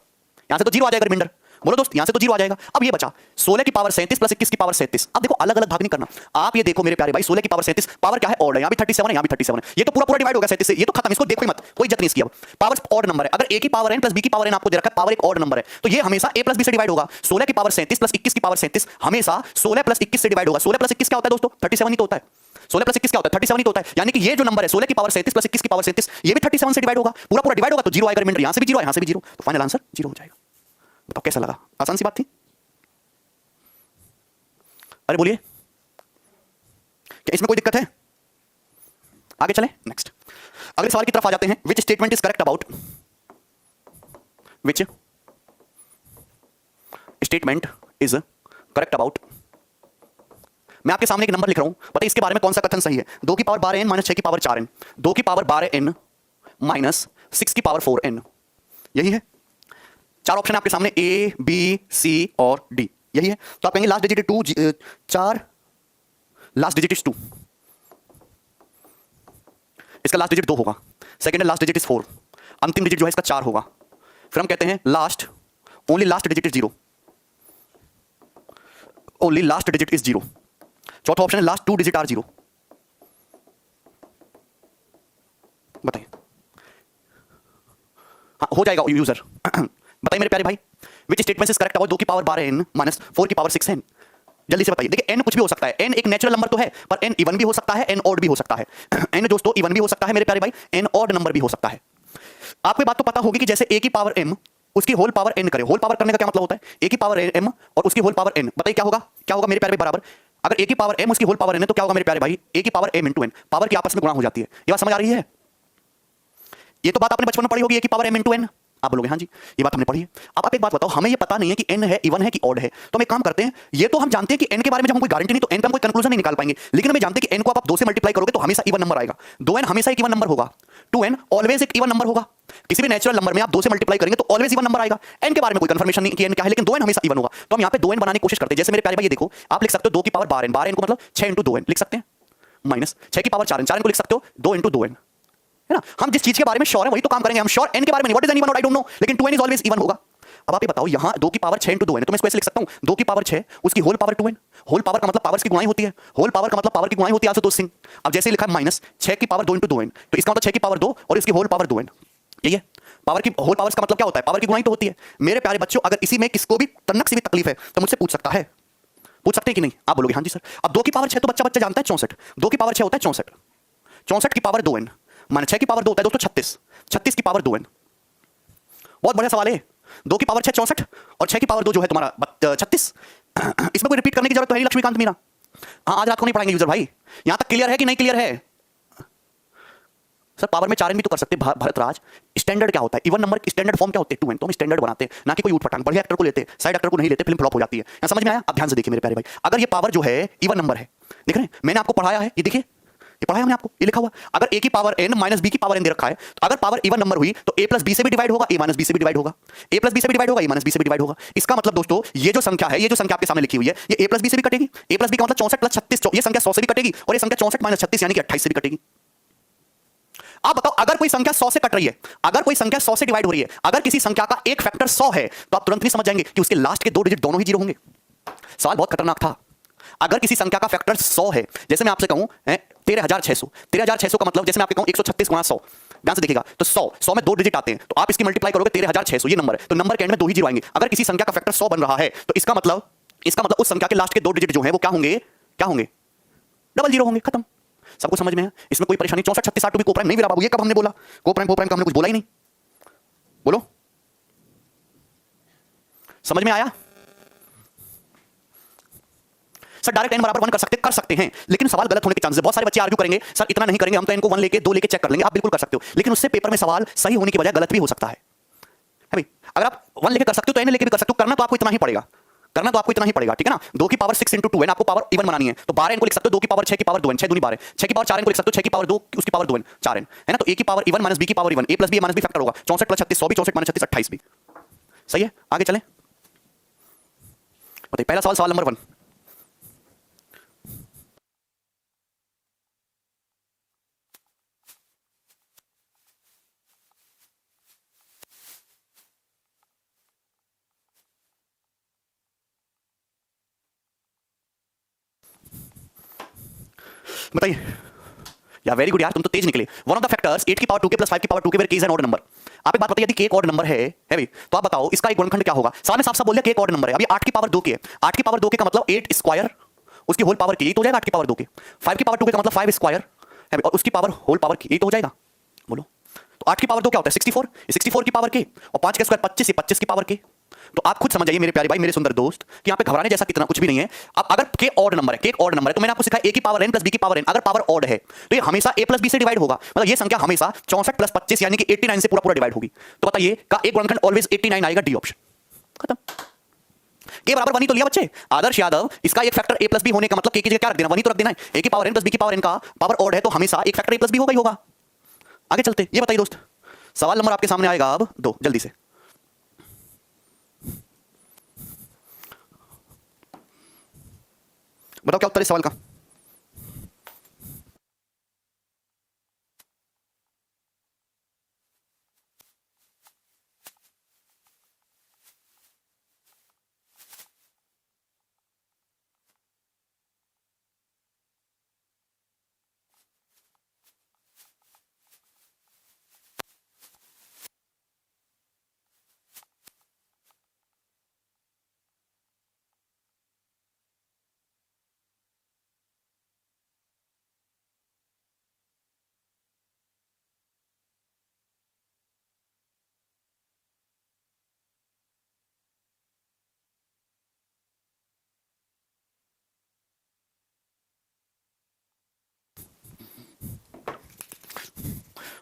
यहां से तो 0 आ जाएगा रिमाइंडर। बोलो दोस्त, यहां से तो 0 आ जाएगा। अब ये बचा 16 की पावर 37 प्लस 21 की पावर 37। अब देखो अलग अलग भाग नहीं करना। आप ये देखो मेरे प्यारे भाई, 16 की पावर 37 पावर क्या है? ऑड है। यहां भी 37 है, यहां भी 37 है। ये तो पूरा पूरा डिवाइड होगा 37 से, ये तो खत्म, इसको देखो ही मत, कोई इज्जत नहीं इसकी। अब पावर ऑड नंबर है, अगर a की पावर n प्लस b की पावर n आपको दे रखा है, पावर एक ऑड नंबर है, तो ये हमेशा a प्लस b से डिवाइड होगा। 16 की पावर 37 प्लस 21 की पावर 37 हमेशा 16 प्लस 21 से डिवाइड होगा। 16 प्लस 21 क्या होता है दोस्तों? 37 ही तो होता है। 16 प्लस 21 क्या होता है? 37 ही तो होता है। यानी कि ये जो नंबर है 16 की पावर 37 प्लस 21 की पावर 37, ये भी 37 से डिवाइड होगा। पूरा पूरा डिवाइड होगा तो 0 आएगा रिमाइंडर। यहां से भी 0 यहां से भी 0, तो फाइनल आंसर 0 हो जाएगा। बताओ कैसा लगा? आसान सी बात थी। अरे बोलिए, क्या इसमें कोई दिक्कत है? आगे चलें नेक्स्ट। अगले सवाल की तरफ आ जाते हैं। Which statement is correct about, which statement is correct about, मैं आपके सामने एक नंबर लिख रहा हूं, पता है इसके बारे में कौन सा कथन सही है? 2 की पावर 12n माइनस 6 की पावर 4n, 2 की पावर 12n माइनस 6 की पावर 4n, यही है। 4 ऑप्शन है आपके सामने, ए बी सी और डी, यही है। तो आप कहेंगे last digit 2 4, last digit is 2, इसका लास्ट डिजिट 2 होगा। सेकंड है लास्ट डिजिट इज 4, अंतिम डिजिट जो है इसका 4 होगा। फिर हम कहते हैं last, only last digit is 0, only last digit is 0। चौथा ऑप्शन है लास्ट 2 डिजिट आर 0। बताइए, हाँ हो जाएगा यूजर। बताइए मेरे प्यारे भाई, which statement is correct about 2 की पावर 12n माइनस 4 की पावर 6n। जल्दी से बताइए। देखिए n कुछ भी हो सकता है, n एक नेचुरल नंबर तो है, पर n इवन भी हो सकता है, n ऑड भी हो सकता है। n दोस्तों इवन भी हो सकता है मेरे प्यारे भाई, n ऑड नंबर भी हो सकता है। आपको बात तो पता होगी कि जैसे a की पावर m उसकी होल पावर n करे। होल पावर करने का क्या मतलब होता है? a की पावर m और उसकी होल पावर n। बताइए क्या होगा? क्या होगा मेरे प्यारे भाई? बराबर। अगर a की पावर m उसकी होल पावर n है तो क्या होगा मेरे प्यारे भाई? a की power m into n। Power की आपस में गुणा हो जाती है। ये बात समझ आ रही है? ये तो बात आपने बचपन में पढ़ी होगी, a की पावर m इंटू n। आप बोलोगे हाँ जी ये बात हमने पढ़ी है। अब आप एक बात बताओ, हमें ये पता नहीं है कि n है, इवन है कि ऑड है। तो हम एक काम करते हैं, ये तो हम जानते हैं कि n के बारे में जब हम कोई गारंटी नहीं, तो n का हम कोई कंक्लूजन नहीं निकाल पाएंगे। लेकिन हमें जानते हैं कि n को आप 2 से मल्टीप्लाई करोगे तो हमेशा इवन नंबर आएगा। 2n हमेशा एक इवन नंबर होगा। 2n ऑलवेज एक इवन नंबर होगा। किसी भी नेचुरल नंबर में आप 2 से मल्टीप्लाई करेंगे तो ऑलवेज इवन नंबर आएगा। n के बारे में कोई कंफर्मेशन नहीं कि n क्या है, लेकिन 2n हमेशा इवन होगा। तो हम यहाँ पे 2n बनाने की कोशिश करते हैं। जैसे मेरे प्यारे भाई ये देखो, आप लिख सकते हो 2 की पावर 12n। 12n को मतलब 6 इंटू 2n लिख सकते हैं, माइनस 6 की पावर 4n। 4n को लिख सकते हो 2 इंटू 2n, है ना। हम जिस चीज के बारे में श्योर है वही तो काम करेंगे। हम श्योर n के बारे में नहीं, what is any one I don't know, लेकिन 2n इज ऑलवेज इवन होगा। अब आप ये बताओ, यहां 2 की पावर 6 इंटू 2n है तो मैं इसको ऐसे लिख सकता हूं 2 की पावर 6 उसकी whole power 2n। Whole power का मतलब पावर्स की गुणाई होती है। होल पावर का मतलब पावर की गुणाई होती है आशुतोष सिंह। अब जैसे ही लिखा है माइनस 6 की पावर 2 इंटू 2n, तो इसका मतलब 6 की पावर 2 और इसकी होल पावर 2n। यही है पावर की होल पावर्स का मतलब क्या होता है? पावर की गुणाई तो होती है। मेरे प्यारे बच्चों, अगर इसी में किसको भी तन्नक सी भी तकलीफ है तो मुझसे पूछ सकता है। पूछ सकते हैं कि नहीं? आप बोलोगे हाँ जी सर। अब 2 की पावर 6 तो बच्चा बच्चा जानता है 64। 2 की पावर 6 होता है 64। 64 की पावर 2n माने 6 की पावर 2 होता है दोस्तों 36। 36 की पावर 2n। बहुत बढ़िया सवाल है। 2 की पावर 6 64 और 6 की पावर 2 जो है तुम्हारा 36। इसमें कोई रिपीट करने की जरूरत तो है नहीं लक्ष्मीकांत मीना। हाँ आज रात को नहीं पढ़ाएंगे यूजर भाई। यहां तक क्लियर है कि नहीं क्लियर है? सर पावर में 4n भी तो कर सकते हैं भरतराज। स्टैंडर्ड क्या होता है? इवन नंबर की स्टैंडर्ड फॉर्म क्या होते हैं? 2n। तो हम स्टैंडर्ड बनाते हैं, ना कि कोई उठपटांग बढ़िया एक्टर को लेते हैं, साइड एक्टर को नहीं लेते, फिल्म फ्लॉप हो जाती है। यहां समझ में आया? अब ध्यान से देखिए मेरे प्यारे भाई, अगर ये पावर जो है इवन नंबर है, देख रहे हैं मैंने आपको पढ़ाया है, ये देखिए ये पढ़ाया हमने आपको, ये लिखा हुआ अगर a की पावर n माइनस b की पावर n दे रखा है तो अगर पावर इवन नंबर हुई तो a प्लस b से भी डिवाइड होगा, a माइनस b से भी डिवाइड होगा, a प्लस b से भी डिवाइड होगा, a माइनस b से भी डिवाइड होगा। इसका मतलब दोस्तों ये जो संख्या है, ये जो संख्या आपके सामने लिखी हुई है, ये a प्लस b से भी कटेगी। a प्लस b का मतलब 64 प्लस 36, ये संख्या 100 से भी कटेगी और ये संख्या 64 माइनस 36 यानी कि 28 से भी कटेगी। आप बताओ, अगर कोई संख्या 100 से कट रही है, अगर कोई संख्या 100 से डिवाइड हो रही है, अगर किसी संख्या का एक फैक्टर 100 है तो आप तुरंत नहीं समझ जाएंगे कि उसके लास्ट के 2 डिजिट दोनों ही जीरो होंगे। सवाल बहुत खतरनाक था। अगर किसी संख्या का फैक्टर 100 है, जैसे मैं आपसे कहूं 13600, 13600 का मतलब जैसे मैं आपको कहूं 136 गुणा 100, ध्यान से देखिएगा, तो 100 में 2 डिजिट आते हैं, तो आप इसकी मल्टीप्लाई करोगे 13600, ये नंबर है, तो नंबर के एंड में 2 ही जीरो आएंगे। अगर किसी संख्या का फैक्टर 100 बन रहा है तो इसका मतलब उस संख्या के लास्ट के 2 डिजिट जो है वो क्या होंगे? क्या होंगे? डबल जीरो होंगे। खत्म। सबको समझ में है? इसमें कोई परेशानी? 64 36 8 भी को प्राइम नहीं मेरा बाबू, ये कब हमने बोला? को प्राइम का हमने कुछ बोला ही नहीं। बोलो, समझ में आया? सर डायरेक्ट n बराबर 1 कर सकते हैं, लेकिन सवाल गलत होने के चांसेस। बहुत सारे बच्चे आर्ग्यू करेंगे सर इतना नहीं करेंगे, हम तो n को 1 लेके 2 लेके चेक कर लेंगे। आप बिल्कुल कर सकते हो, लेकिन उससे पेपर में सवाल सही होने की बजाय गलत भी हो सकता है भाई। अगर आप 1 लेके कर सकते हो तो n लेके भी कर सकते हो, करना तो आपको इतना ही पड़ेगा, ठीक है ना। 2 की पावर 6 इंटू 2n आपको पावर इवन बनानी है, तो 12n को लिख सकते हो 2 की पावर 6 की पावर 2n, 6 दूनी 12, 6 की पावर 4n को लिख सकते हो 6 की पावर 2 उसकी पावर 2n 4n, है ना। तो a की पावर इवन माइनस b की power even, a plus b minus b factor होगा, 64 प्लस 36 100 भी, 64 माइनस 36 28 भी। सही है, आगे चलें। बताइए पहला सवाल, सवाल नंबर 1। बताइए या वेरी गुड यार, तुम तो तेज निकले। वन ऑफ द फैक्टर्स 8 की पावर 2 के प्लस 5 की पावर 2 के where k is an odd number. आप एक बात बताइए, यदि k एक ऑड नंबर है भाई, तो आप बताओ इसका एक गुणनखंड क्या होगा? सामने साफ साफ बोल दिया k एक ऑड नंबर है। अभी 8 की पावर 2 के, 8 की पावर 2 के का मतलब 8 स्क्वायर उसकी होल पावर की, तो हो जाएगा 8 की पावर 2 के। 5 की पावर 2 के का मतलब 5 स्क्वायर है और उसकी पावर होल पावर की, तो हो जाएगा। बोलो, तो 8 की पावर 2 क्या होता है? 64, 64 की पावर k और 5 के स्क्वायर 25, 25 की पावर k। तो आप खुद समझ जाइए मेरे प्यारे भाई, मेरे सुंदर दोस्त, कि यहाँ पे घबराने जैसा कितना कुछ भी नहीं है। अब अगर k ऑड नंबर है, k एक ऑड नंबर है, तो मैंने आपको सिखाया a की पावर n प्लस b की पावर n, अगर पावर ऑड है तो ये हमेशा a प्लस b से डिवाइड होगा। मतलब ये संख्या हमेशा 64 प्लस 25 यानी कि 89 से पूरा पूरा डिवाइड होगी। तो बताइए का एक गुणनखंड ऑलवेज 89 आएगा, डी ऑप्शन। खत्म। k बराबर 1 ही तो लिया बच्चे। आदर्श यादव, इसका एक फैक्टर a प्लस b होने का मतलब k की जगह क्या रख देना? 1 ही तो रख देना है। a की पावर n प्लस b की पावर n का पावर ऑड है तो हमेशा एक फैक्टर a प्लस b होगा ही होगा। आगे चलते, ये बताइए दोस्त, सवाल नंबर आपके सामने आएगा अब 2, जल्दी से। बताओ क्या उत्तर है इस सवाल का?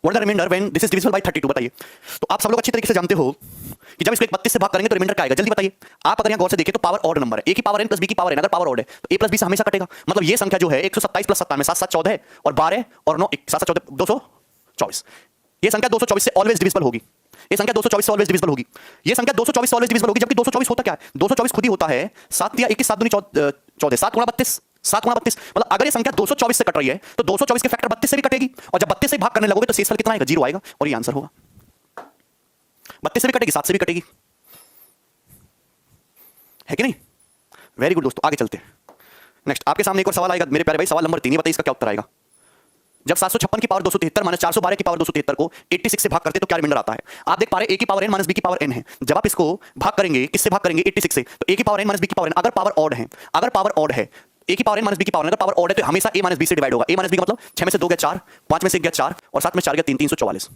What the remainder when this is divisible by 32? बताइए। तो आप सब लोग अच्छी तरीके से जानते हो कि जब इसको 32 से भाग करेंगे तो रिमाइंडर क्या आएगा, जल्दी बताइए। आप अगर यहां गौर से देखें तो पावर ऑड नंबर है, a की पावर n प्लस b की पावर n, अगर पावर ऑड है तो a प्लस b से हमेशा कटेगा। मतलब ये संख्या जो है 127 प्लस 97, 7 7 14 है और 12 और 9 7 7 14 224। ये संख्या 224 से ऑलवेज डिविजिबल होगी। ये संख्या 224 से ऑलवेज डिविजिबल होगी। ये संख्या 224 से ऑलवेज डिविजिबल होगी, जबकि 224 होता क्या है, 224 खुद ही होता है 7 या 21 7 दूनी 14 7 गुणा 32 7 गुणा 32। मतलब अगर ये संख्या 224 से कट रही है तो 224 के फैक्टर 32 से भी कटेगी, और जब 32 से भाग करने लगोगे तो शेषफल कितना आएगा, 0 आएगा, और ये आंसर होगा। 32 से भी कटेगी, 7 से भी कटेगी, है कि नहीं? वेरी गुड दोस्तों, आगे चलते हैं। नेक्स्ट आपके सामने एक और सवाल आएगा मेरे प्यारे भाई, सवाल नंबर 3। बताइए इसका क्या उत्तर आएगा। जब 756 की पावर 273 माइनस 412 की पावर 273 को 86 से भाग करते तो क्या रिमाइंडर आता है। आप देख पा रहे हैं a की पावर n माइनस b की पावर n है। जब आप इसको भाग करेंगे, किससे भाग करेंगे, 86 से, तो a की पावर n माइनस b की पावर n, अगर पावर ऑड है, अगर पावर ऑड है, a की पावर n माइनस b की पावर n अगर पावर ऑड है तो हमेशा a माइनस b से डिवाइड होगा। a माइनस b का मतलब 6 में से 2 गया 4, 5 में से 1 गया 4 और 7 में 4 गया 3, 344।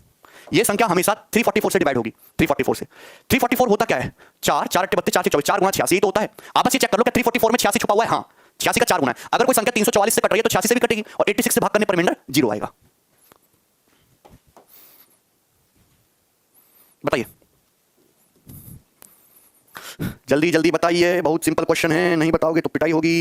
ये संख्या हमेशा 344 से डिवाइड होगी। 344 से 344 होता क्या है, 4 4 8 32 4 24 4 गुणा 86 तो होता है। आप बस ये चेक कर लो कि 344 में 86 छुपा हुआ है। हाँ, 86 का 4 गुना है। अगर कोई संख्या 344 से कट रही है तो 86 से भी कटेगी, और 86 से भाग करने पर रिमाइंडर 0 आएगा। बताइए जल्दी जल्दी बताइए, बहुत सिंपल क्वेश्चन है, नहीं बताओगे तो पिटाई होगी।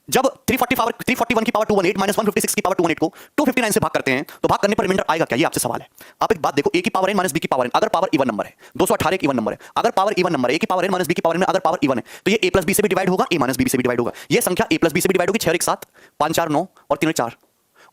जब 341 की पावर 218 माइनस 156 की पावर 218 को 259 से भाग करते हैं तो भाग करने पर रिमाइंडर आएगा क्या, ये आपसे सवाल है। आप एक बात देखो, a की पावर n माइनस b की पावर n अगर पावर इवन नंबर है, 218 एक इवन नंबर है, अगर पावर इवन नंबर है, a की पावर n माइनस b की पावर n अगर पावर इवन है तो ये a प्लस b से भी डिवाइड होगा, a माइनस b से भी डिवाइड होगा। ये संख्या a प्लस b से भी डिवाइड होगी, 6 और 1 7, 5 4 9 और 3 4,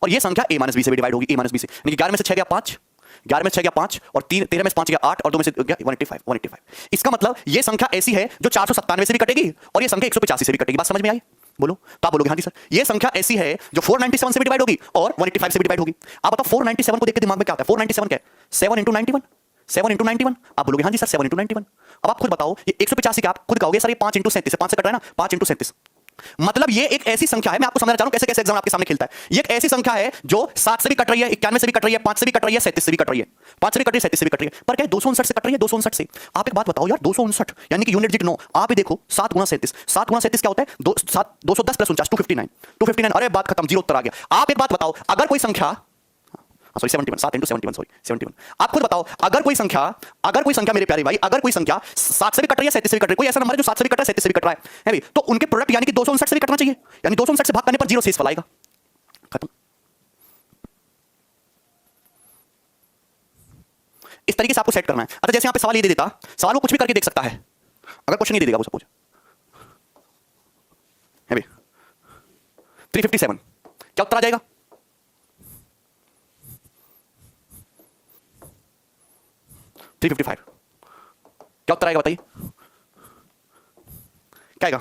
और ये संख्या a माइनस b से भी डिवाइड होगी, a माइनस b से, यानी 11 में से 6 गया 5, 11 में से 6 गया 5 और 13 में से 5 गया 8 और 2 में से गया 185। इसका मतलब ये संख्या ऐसी है जो 497 से भी कटेगी और ये संख्या 185 से भी कटेगी। बात समझ में आई? बोलो तो आप बोलोगे हाँ जी सर। ये संख्या ऐसी है जो 497 से भी डिवाइड होगी और 185 से भी डिवाइड होगी। आप बताओ 497 को देख के दिमाग में क्या आता है, 497 क्या है, 7 into 91, 7 into 91। आप बोलोगे हाँ जी सर 7 into 91। अब आप खुद बताओ ये 185 क्या, आप खुद कहोगे सर ये 5 into 37 है, 5 से कट रहा है ना, 5 into 37। मतलब ये एक ऐसी संख्या है, मैं आपको समझना चाह रहा हूं कैसे कैसे एग्जाम आपके सामने खेलता है। ये एक ऐसी संख्या है जो 7 से भी कट रही है, 91 से भी कट रही है, 5 से भी कट रही है, 37 से भी कट रही है, 5 से भी कट रही है, 37 से भी कट रही है, पर क्या 259 से कट रही है, 259 से। आप एक बात बताओ यार, 259 यानी कि यूनिट डिजिट 9, आप ही देखो 7 गुणा 37, 7 गुणा 37 क्या होता है, 210 प्लस 49 259। अरे बात खत्म, जीरो उत्तर आ गया। आप एक बात बताओ, अगर कोई संख्या सॉरी 71 7 into 71 सॉरी 71, आप खुद बताओ अगर कोई संख्या मेरे प्यारे भाई, अगर कोई संख्या 7 से भी कट रही है, 37 से भी कट रही है, कोई ऐसा नंबर है जो 7 से भी कट रहा है, 37 से भी कट रहा है भी, तो उनके प्रोडक्ट यानी कि 259 से भी कटना चाहिए, यानी 259 से भाग करने पर 0 शेषफल आएगा। खत्म। इस तरीके से आपको सेट करना है। अच्छा जैसे यहां पे सवाल ये दे देता, सवाल वो कुछ भी करके देख सकता है, अगर क्वेश्चन नहीं दे देगा वो सपोज है भी 357, क्या उत्तर आ जाएगा? क्या उत्तर आएगा बताइए, क्या आएगा?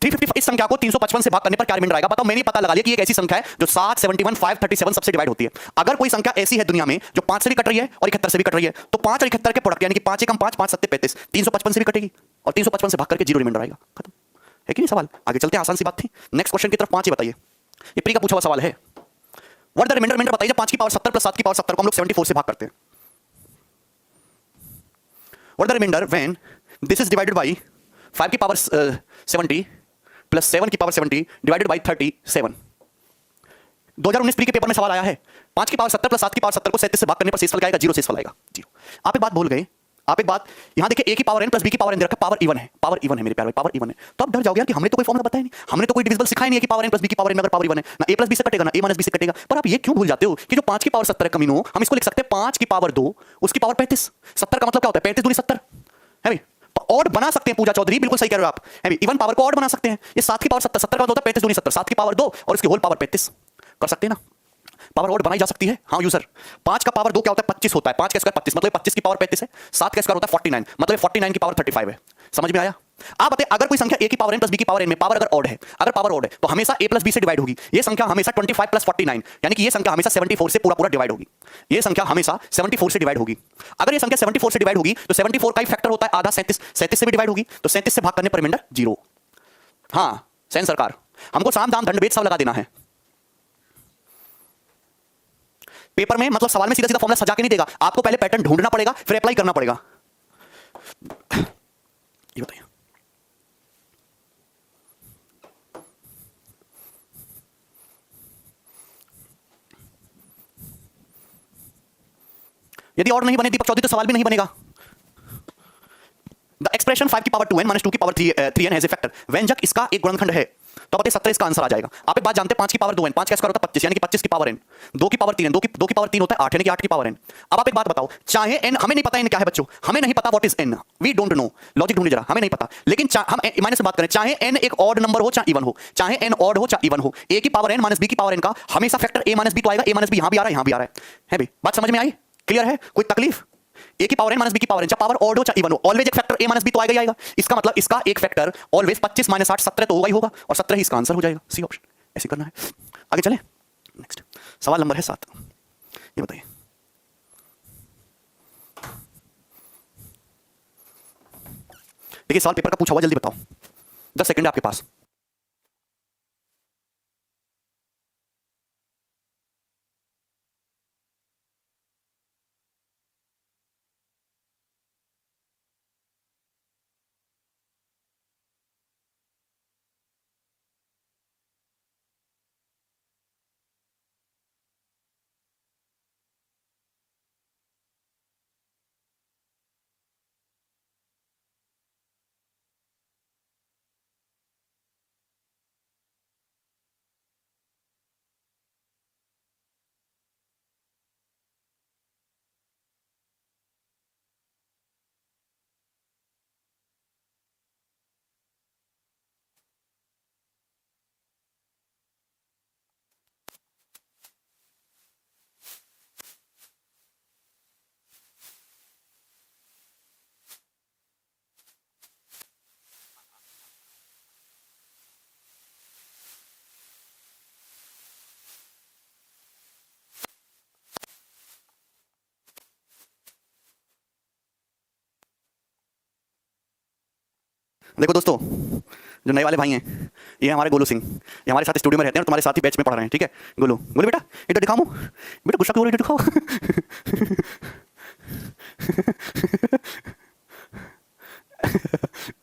355। इस संख्या को 355 से भाग करने पर क्या रिमाइंडर आएगा? बताओ, मैंने पता लगा लिया कि एक ऐसी संख्या है जो 7 71 5 37 सबसे डिवाइड होती है। अगर कोई संख्या ऐसी है दुनिया में जो 5 से भी कट रही है और 71 से भी कट रही है तो 5 और 71 के प्रोडक्ट यानी कि 5 एकम 5 5 7 35 355 से भी कटेगी और 355 से भाग करके 0 रिमाइंडर आएगा। खत्म, है कि नहीं? सवाल आगे चलते हैं, आसान सी बात थी। नेक्स्ट क्वेश्चन की तरफ 5 ही बताइए, ये प्री का पूछा हुआ सवाल है। व्हाट द रिमाइंडर बताइए, 5 की पावर 70 प्लस 7 की पावर 70 को हम लोग 74 से भाग करते हैं। What the remainder when this is divided by 5 की पावर 70 प्लस 7 की पावर 70 डिवाइडेड बाई 37। 2019 प्री के पेपर में सवाल आया है, 5 की पावर 70 प्लस 7 की पावर 70 को 37 से भाग करने पर शेषफल क्या आएगा? 0 शेषफल आएगा, 0। आप एक बात भूल गए, आप एक बात यहां देखिए, a की पावर n प्लस b की पावर n दे रखा, पावर इवन है, पावर इवन है मेरे प्यारे, पावर इवन है। तो आप डर जाओगे यार कि हमने तो कोई फॉर्मूला बताया नहीं, हमने तो कोई डिविजिबल सिखाया नहीं है कि पावर n प्लस b की पावर n अगर पावर इवन है ना a प्लस b से कटेगा ना a माइनस b से कटेगा। पर आप ये क्यों भूल जाते हो कि जो 5 की पावर 70 है कमीनो, हम इसको लिख सकते हैं 5 की पावर 2 उसकी पावर 35। 70 का मतलब क्या होता है, 35 दूनी 70 है भाई। ऑड बना सकते हैं पूजा चौधरी, बिल्कुल सही कह रहे हो आप, है भी। इवन पावर को ऑड बना सकते हैं। ये 7 की पावर 70 का होता है 35 दूनी 70, 7 की पावर 2 और इसकी होल पावर 35 कर सकते हैं ना। पावर ऑड बनाई जा सकती है, हाँ यूजर। 5 का पावर 2 क्या होता है, 25 होता है, 5 का स्क्वायर 25 मतलब 25 की पावर 35 है, 7 का स्क्वायर होता है 49 मतलब 49 की पावर 35 है। समझ में आया? आप बताइए, अगर कोई संख्या a की पावर n प्लस b की पावर n में पावर अगर ऑड है, अगर पावर ऑड है तो हमेशा a प्लस b से डिवाइड होगी। ये संख्या हमेशा 25 प्लस 49 यानी कि ये संख्या हमेशा 74 से पूरा पूरा डिवाइड होगी। ये संख्या हमेशा 74 से डिवाइड होगी। अगर ये संख्या 74 से डिवाइड होगी तो 74 का ही फैक्टर होता है आधा, 37 37 से भी डिवाइड होगी, तो 37 से भाग करने पर रिमाइंडर 0। हाँ सेन सरकार, हमको साम दाम दंड भेद सब लगा देना है पेपर में। मतलब सवाल में सीधा सीधा फॉर्मूला सजा के नहीं देगा, आपको पहले पैटर्न ढूंढना पड़ेगा फिर अप्लाई करना पड़ेगा। ये बताइए यदि और नहीं बने दीपक चौधरी तो सवाल भी नहीं बनेगा। द एक्सप्रेशन 5 की पावर 2n माइनस 2 की power 3n has a factor. व्यंजक इसका एक गुणनखंड है, तो बताइए 17 इसका आंसर आ जाएगा। आप एक बात जानते हैं 5 की पावर 2n, 5 का स्क्वायर होता है 25 यानी कि 25 की पावर n, 2 की पावर 3n, 2 की पावर 3 होता है 8 यानी कि 8 की पावर n। अब आप एक बात बताओ, चाहे n, हमें नहीं पता n क्या है बच्चों, हमें नहीं पता what is n, we don't know, logic ढूंढिए जरा, हमें नहीं पता। लेकिन हम माइनस से बात करें, चाहे n एक ऑड नंबर हो चाहे इवन हो, चाहे n ऑड हो चाहे इवन हो, a की पावर n माइनस b की पावर n का हमेशा फैक्टर a माइनस b तो आएगा, a माइनस b यहां भी आ रहा है, यहां भी आ रहा है भाई, बात समझ में आई, क्लियर है, कोई तकलीफ? a की पावर n माइनस b की पावर n, चाहे पावर ऑड हो चाहे इवन हो, ऑलवेज एक फैक्टर a माइनस b तो आएगा ही आएगा। इसका मतलब इसका एक फैक्टर ऑलवेज 25 माइनस 8 17 तो होगा ही होगा, और 17 ही इसका आंसर हो जाएगा, सी ऑप्शन। ऐसे करना है। आगे चलें, नेक्स्ट सवाल नंबर है 7। ये बताइए, देखिए सवाल पेपर का पूछा हुआ, जल्दी बताओ, 10 सेकंड है आपके पास। देखो दोस्तों, जो नए वाले भाई हैं, ये हमारे गोलू सिंह, ये हमारे साथ स्टूडियो में रहते हैं और तुम्हारे साथ ही बैच में पढ़ रहे हैं, ठीक है। गोलू, गोलू बेटा इधर दिखाओ, बेटा गुस्सा क्यों हो रही है, दिखाओ।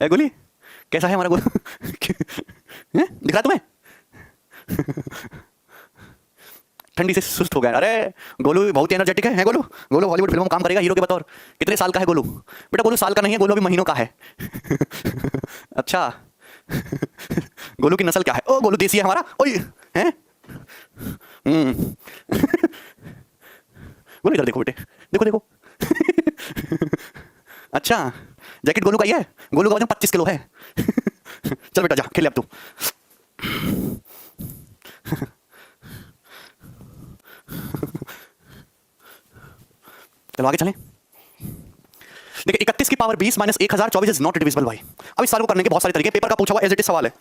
ए गोली, कैसा है हमारा गोलू? दिख रहा तुम्हें? ठंडी से सुस्त हो गया। अरे गोलू बहुत ही एनर्जेटिक है गोलू। गोलू हॉलीवुड फिल्मों में काम करेगा हीरो के बतौर। कितने साल का है गोलू? बेटा गोलू साल का नहीं है, गोलू अभी महीनों का है। अच्छा। गोलू की नस्ल क्या है? ओ गोलू देसी है हमारा। ओए हैं? गोलू इधर देखो बेटे, देखो देखो। अच्छा, जैकेट गोलू का ही है। गोलू का वजन 25 किलो है। चल बेटा जा खेल अब तू। चलो आगे चलें। देखिए 31 की power 20 minus 1024 is not divisible by. अब इस सवाल को करने के बहुत सारे तरीके, पेपर का पूछा हुआ एज इट इज सवाल है,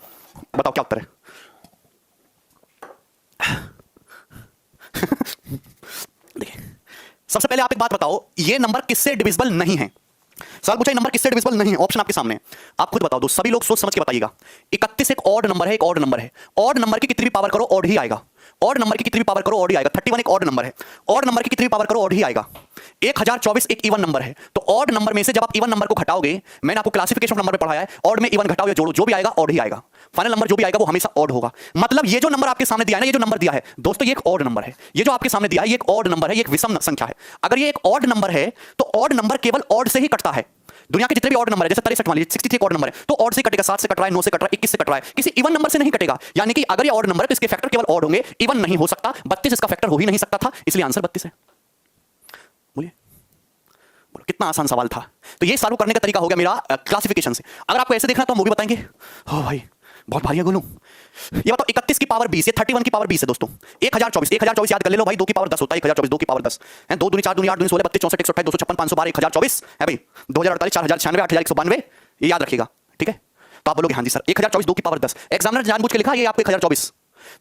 बताओ क्या उत्तर है। देखिए सबसे पहले आप एक बात बताओ, ये नंबर किससे डिविजिबल नहीं है? सवाल पूछा नंबर किससे डिविजिबल नहीं है, ऑप्शन आपके सामने, आप खुद बताओ दो, सभी लोग सोच समझ के बताइएगा। 31 एक ऑड नंबर है, एक ऑड नंबर है, ऑड नंबर की कितनी भी पावर करो ऑड ही आएगा, ऑड नंबर की कितनी भी पावर करो ऑड ही आएगा। 31 एक ऑड नंबर है, ऑड नंबर की कितनी भी पावर करो ऑड ही आएगा। 1024 एक इवन नंबर है, तो ऑड नंबर में से जब आप इवन नंबर को घटाओगे, मैंने आपको क्लासिफिकेशन नंबर में पढ़ाया है, ऑड में इवन घटाओ या जोड़ो, जो भी आएगा ऑड ही आएगा। फाइनल नंबर जो भी आएगा वो हमेशा ऑड होगा। मतलब ये जो नंबर आपके सामने दिया है ना, ये जो नंबर दिया है दोस्तों, ये एक ऑड नंबर है। ये जो आपके सामने दिया है ये एक ऑड नंबर है, ये एक विषम संख्या है। अगर ये एक ऑड नंबर है तो ऑड नंबर केवल ऑड से ही कटता है। दुनिया के जितने भी ऑड नंबर है, जैसे 63 मान लीजिए, 63 एक ऑड नंबर है, तो ऑड से कटेगा, 7 से कट रहा है, 9 से कट रहा है, 21 से कट रहा है, किसी इवन नंबर से नहीं कटेगा। यानी कि अगर ये ऑड नंबर है तो इसके फैक्टर केवल ऑड होंगे, इवन नहीं हो सकता। 32 इसका फैक्टर हो ही नहीं सकता था, इसलिए आंसर 32 है। बोलिए, बोलो कितना आसान सवाल था। तो ये सॉल्व करने का तरीका हो गया मेरा क्लासिफिकेशन से। अगर आपको ऐसे देखना तो हम वो भी बताएंगे। हो भाई बहुत भारी है गोलू। ये बताओ 31 की पावर 20, ये 31 की पावर 20 है दोस्तों। 1024 याद कर ले लो भाई, 2 की पावर 10 होता है, 1024 2 की पावर 10 है। 2 दूनी 4 दूनी 8 दूनी 16 32 64 128 256 512 1024 है भाई। 2048 4096 8192 ये याद रखिएगा, ठीक है। तो आप बोलोगे हाँ जी सर 1024 2 की पावर 10, एग्जामिनर जानबूझ के लिखा ये आपको 1024।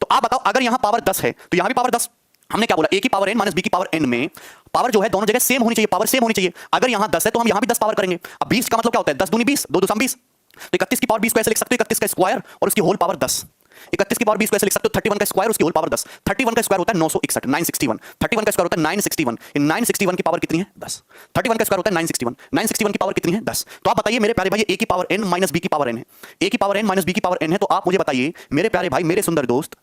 तो आप बताओ अगर यहां पावर 10 है तो यहां भी पावर 10। हमने क्या बोला, a की पावर n माइनस b की पावर n में पावर जो है दोनों जगह सेम होनी चाहिए, पावर सेम होनी चाहिए। अगर यहां 10 है तो हम यहां भी 10 पावर करेंगे। अब 20 का मतलब क्या होता है, 10 दूनी 20 2 दूसरा 20। तो 31 की पावर 20 को ऐसे लिख सकते हो 31 का स्क्वायर और उसकी होल पावर 10। 31 की पावर 20 को ऐसे लिख सकते हो 31 का स्क्वायर उसकी होल पावर 10। 31 का स्क्वायर होता है 961 961। 31 का स्क्वायर होता है 961। इन 961 की पावर कितनी है 10। 31 का स्क्वायर होता है 961। 961 की पावर कितनी है 10। तो आप बताइए मेरे प्यारे भाई, a की पावर n माइनस b की पावर n है, a की पावर n माइनस b की पावर n है। तो आप मुझे बताइए मेरे प्यारे भाई, मेरे सुंदर दोस्त,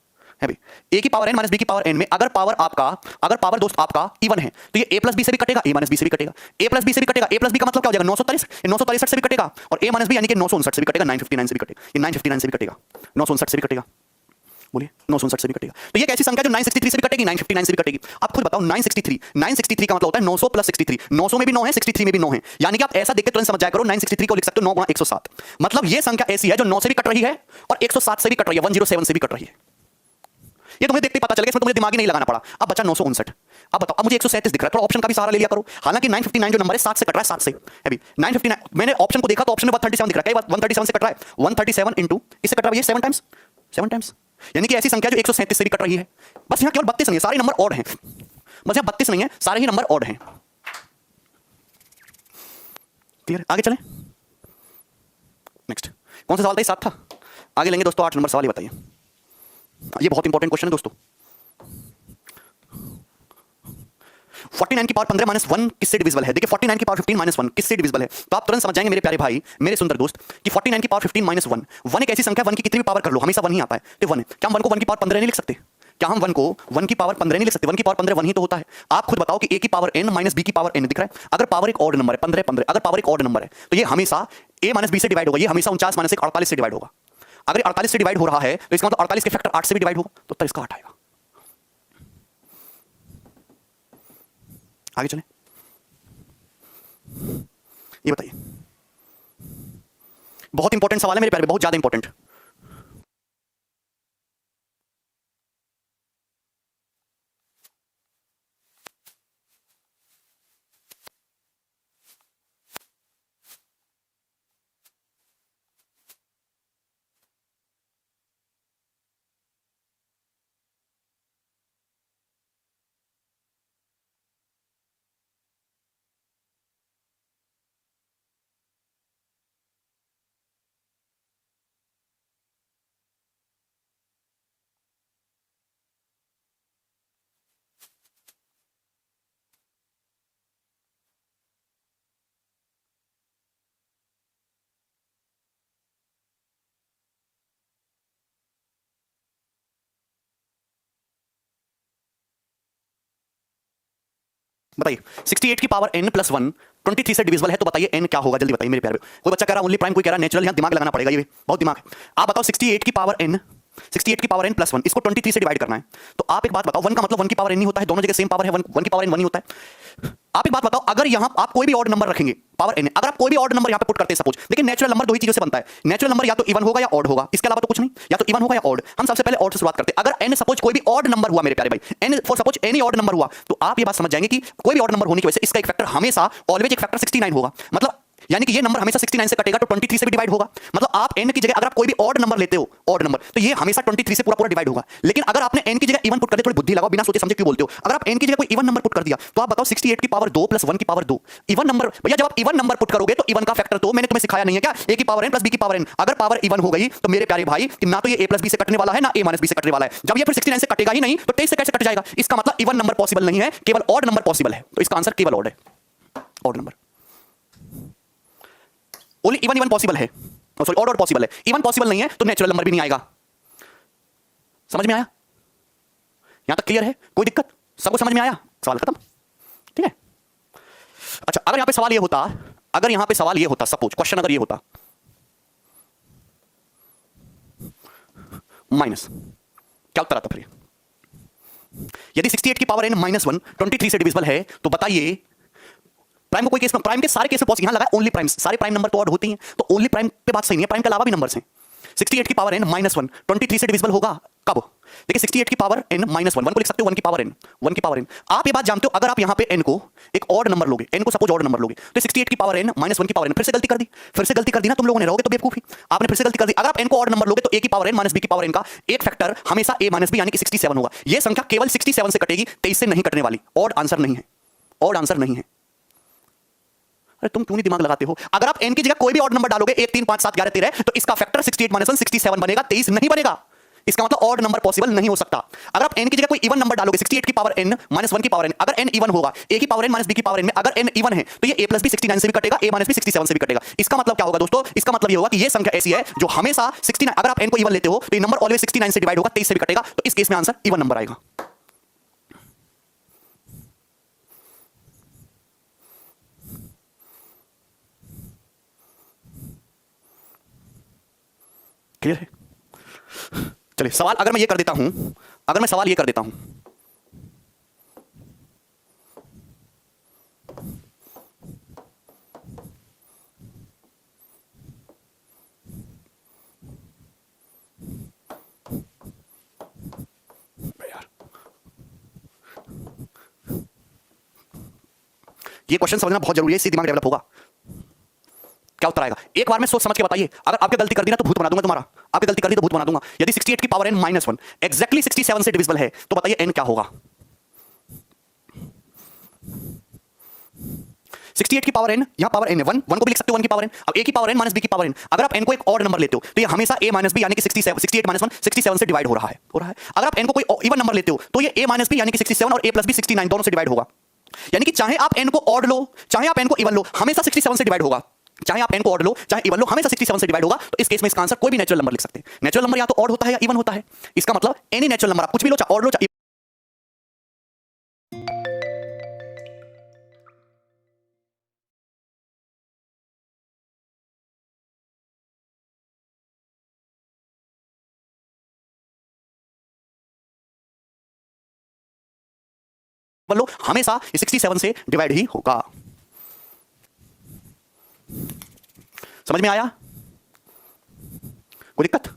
है भाई। ए की पावर एन माइनस बी की पावर एन में अगर पावर दोस्त आपका इवन है तो ये ए प्लस बी से भी कटेगा, ए माइनस बी से भी कटेगा, ए प्लस बी से भी कटेगा। ए प्लस बी का मतलब क्या हो जाएगा 943, 943 से भी कटेगा, और ए माइनस बी यानी कि 959 से भी कटेगा, 959 से भी कटेगा, ये 959 से भी कटेगा, 959 से भी कटेगा, बोलिए 959 से भी कटेगा। तो ये एक ऐसी संख्या जो 963 से भी कटेगी, 959 से भी कटेगी। आप खुद बताओ 963 का मतलब होता है 900 प्लस 63, 900 में भी 9 है, 63 में भी 9 है, यानी कि आप ऐसा देख के तुरंत समझ जाया करो 963 को लिख सकते हो 9 गुणा 107। मतलब ये संख्या ऐसी है जो 9 से भी कट रही है और 107 से भी कट रही है, 107 से भी कट रही है। ये तुम्हें देखते ही पता चलेगा, इसमें तुम्हें दिमाग ही नहीं लगाना पड़ा। अब बचा 959। अब बताओ, अब मुझे 137 दिख रहा है, थोड़ा ऑप्शन का भी सहारा ले लिया करो। हालांकि 959 जो नंबर है 7 से कट रहा है, 7 से अभी 959 मैंने ऑप्शन को देखा तो ऑप्शन में 137 दिख रहा है, 137 से कट रहा है, 137 इंटू इससे कट रहा है ये 7 टाइम्स, 7 टाइम्स, यानी कि ऐसी संख्या जो 137 से भी कट रही है। बस यहां केवल 32 नहीं है, सारे नंबर ऑड हैं। बस यहां 32 नहीं है, सारे ही नंबर ऑड हैं। क्लियर? आगे चलें। नेक्स्ट कौन सा सवाल था? 7 था। आगे लेंगे दोस्तों 8 नंबर सवाल। ये बताइए, ये बहुत इंपॉर्टेंट क्वेश्चन है दोस्तों। 49 की पावर 15 माइनस 1 किससे डिविजिबल है? देखिए 49 की पावर 15 माइनस 1 किससे डिविजिबल है? तो आप तुरंत समझ जाएंगे मेरे प्यारे भाई, मेरे सुंदर दोस्त, कि 49 की पावर 15 माइनस 1, 1 एक ऐसी संख्या 1 की कितनी भी पावर कर लो हमेशा 1 ही आता है, तो 1 है। क्या हम 1 को 1 की पावर 15 नहीं लिख सकते? क्या हम 1 को 1 की पावर 15 नहीं लिख सकते? 1 की पावर 15 1 ही तो होता है। आप खुद बताओ कि a की पावर n माइनस b की पावर n दिख रहा है। अगर पावर एक ऑड नंबर है 15 15, अगर पावर एक ऑड नंबर है तो ये हमेशा a माइनस b से डिवाइड होगा, ये हमेशा 49 माइनस 1 48 से डिवाइड होगा। अगर 48 से डिवाइड हो रहा है तो इसका मतलब 48 के फैक्टर 8 से भी डिवाइड होगा, तो उत्तर इसका 8 आएगा। आगे चलें। ये बताइए, बहुत इंपॉर्टेंट सवाल है मेरे प्यारे, बहुत ज्यादा इंपॉर्टेंट। बताइए 68 की पावर n प्लस 1 23 से डिविजिबल है, तो बताइए n क्या होगा? जल्दी बताइए मेरे प्यारे। कोई बच्चा कह रहा है ओनली प्राइम, कोई कह रहा है नेचुरल। यहां दिमाग लगाना पड़ेगा, ये बहुत दिमाग है। आप बताओ 68 की पावर n, 68 की पावर n प्लस 1, इसको 23 से डिवाइड करना है। तो आप एक बात बताओ, 1 का मतलब 1 की पावर n ही होता है, दोनों जगह सेम पावर है, 1 की पावर n 1 ही होता है। आप एक बात बताओ, अगर यहां आप कोई भी ऑड नंबर रखेंगे पावर n, अगर आप कोई भी ऑड नंबर यहां पे पुट करते हैं सपोज, देखिए नेचुरल नंबर दो ही चीजों से बनता है, नेचुरल नंबर या तो इवन होगा या ऑड होगा, इसके अलावा तो कुछ नहीं, या तो इवन होगा या ऑड। हम सबसे पहले ऑड से शुरुआत करते हैं। अगर n सपोज कोई भी ऑड नंबर हुआ मेरे प्यारे भाई, n for suppose any odd number हुआ, तो आप ये बात समझ जाएंगे कि कोई भी ऑड नंबर होने की वजह से इसका एक फैक्टर हमेशा ऑलवेज एक फैक्टर 69 होगा। मतलब यानी कि ये नंबर हमेशा 69 से कटेगा तो 23 से भी डिवाइड होगा। मतलब आप n की जगह अगर आप कोई भी ऑड नंबर लेते हो, ऑड नंबर, तो ये हमेशा 23 से पूरा पूरा डिवाइड होगा। लेकिन अगर आपने n की जगह इवन पुट कर दिया, थोड़ी बुद्धि लगाओ, बिना सोचे समझे क्यों बोलते हो, अगर आप n की जगह कोई इवन नंबर पुट कर दिया तो आप बताओ 68 की पावर 2 प्लस 1 की पावर 2 इवन नंबर। भैया जब आप इवन नंबर पुट करोगे तो इवन का फैक्टर तो मैंने तुम्हें सिखाया नहीं है क्या? a की पावर n प्लस b की पावर n। अगर पावर इवन हो गई तो मेरे प्यारे भाई ना तो ये a प्लस b से कटने वाला है, ना a माइनस b से कटने वाला है। जब ये फिर 69 से कटेगा ही नहीं तो 23 से कैसे कट जाएगा? इसका मतलब इवन नंबर पॉसिबल नहीं है, केवल ऑड नंबर पॉसिबल है। तो इसका आंसर केवल ऑड है, odd number. Only even possible है, सॉरी ऑड पॉसिबल है, इवन पॉसिबल नहीं है तो नेचुरल नंबर भी नहीं आएगा। समझ में आया? यहां तक क्लियर है? कोई दिक्कत? सबको समझ में आया? सवाल खत्म? ठीक है। अच्छा, अगर यहां पे सवाल ये होता, अगर यहां पे सवाल ये होता, सपोज क्वेश्चन अगर ये होता माइनस, क्या उत्तर आता फिर? यदि 68 की पावर n माइनस 1 23 से डिविजिबल है तो बताइए प्राइम को कोई केस में, प्राइम के सारे केस में पॉसिबल, यहां लगा ओनली प्राइम, सारे प्राइम नंबर तो ऑड होते हैं, तो ओनली प्राइम पे बात सही नहीं है, प्राइम के अलावा भी नंबर्स हैं। 68 की पावर n माइनस 1 23 से डिविजिबल होगा कब? देखिए 68 की पावर n माइनस 1, 1 को लिख सकते हो 1 की पावर n, 1 की पावर n। आप ये बात जानते हो, अगर आप यहां पे n को एक ऑड नंबर लोगे, n को सपोज ऑड नंबर लोगे, तो 68 की पावर n माइनस 1 की पावर n, फिर से गलती कर दी, फिर से गलती कर दी ना तुम लोगों ने, रहोगे तो बेवकूफी, आपने फिर से गलती कर दी। अगर आप n को ऑड नंबर लोगे तो a की पावर n माइनस b की पावर n का एक फैक्टर हमेशा a माइनस b यानी कि 67 होगा। ये संख्या केवल 67 से कटेगी, 23 से नहीं कटने वाली। ऑड आंसर नहीं है, ऑड आंसर नहीं है। अरे तुम क्यों नहीं दिमाग लगाते हो? अगर आप n की जगह कोई भी ऑड नंबर डालोगे 1 3 5 7 11 13, तो इसका फैक्टर 68 माइनस 1 67 बनेगा, 23 नहीं बनेगा। इसका मतलब ऑड नंबर पॉसिबल नहीं हो सकता। अगर आप n की जगह कोई इवन नंबर डालोगे 68 की पावर n माइनस 1 की पावर n, अगर n इवन होगा a की पावर n माइनस b की पावर n में अगर n इवन है तो ये a प्लस b 69 से भी कटेगा, a माइनस b 67 से भी कटेगा। इसका मतलब क्या होगा दोस्तों, इसका मतलब ये होगा कि ये संख्या ऐसी है जो हमेशा 69, अगर आप n को इवन लेते हो तो ये नंबर ऑलवेज 69 से डिवाइड होगा, 23 से भी कटेगा, तो इस केस में आंसर इवन नंबर आएगा। क्लियर है? चलिए सवाल अगर मैं ये कर देता हूं, अगर मैं सवाल ये कर देता हूं, यार ये क्वेश्चन समझना बहुत जरूरी है, इससे दिमाग डेवलप होगा। क्या उत्तर आएगा एक बार में सोच समझ के बताइए। अगर आपने गलती कर दी ना तो भूत बना दूंगा तुम्हारा, आपने गलती कर दी तो भूत बना दूंगा। यदि 68 की पावर n माइनस 1 एक्जैक्टली 67 से डिविजिबल है तो बताइए n क्या होगा। 68 की पावर n, यहां पावर n है 1 को भी लिख सकते हो 1 की पावर n। अब a की पावर n माइनस b की पावर n, अगर आप n को एक ऑड नंबर लेते हो तो ये हमेशा a माइनस b यानी कि 68 माइनस 1 67 से डिवाइड हो रहा है। अगर आप n को कोई इवन नंबर लेते हो तो ये a माइनस b यानी कि 67 और a प्लस b 69 दोनों से डिवाइड होगा। यानी कि चाहे आप n को ऑड लो चाहे आप n को इवन लो हमेशा 67 से डिवाइड होगा। चाहे आप n को ऑड लो चाहे इवन लो हमेशा 67 से डिवाइड होगा। तो इस केस में इसका आंसर कोई भी नेचुरल नंबर लिख सकते हैं। नेचुरल नंबर या तो ऑड होता है या इवन होता है। इसका मतलब एनी नेचुरल नंबर आप कुछ भी लो, चाहे ऑड लो चाहे इवन लो, हमेशा 67 से डिवाइड ही होगा। समझ में आया? कोई दिक्कत?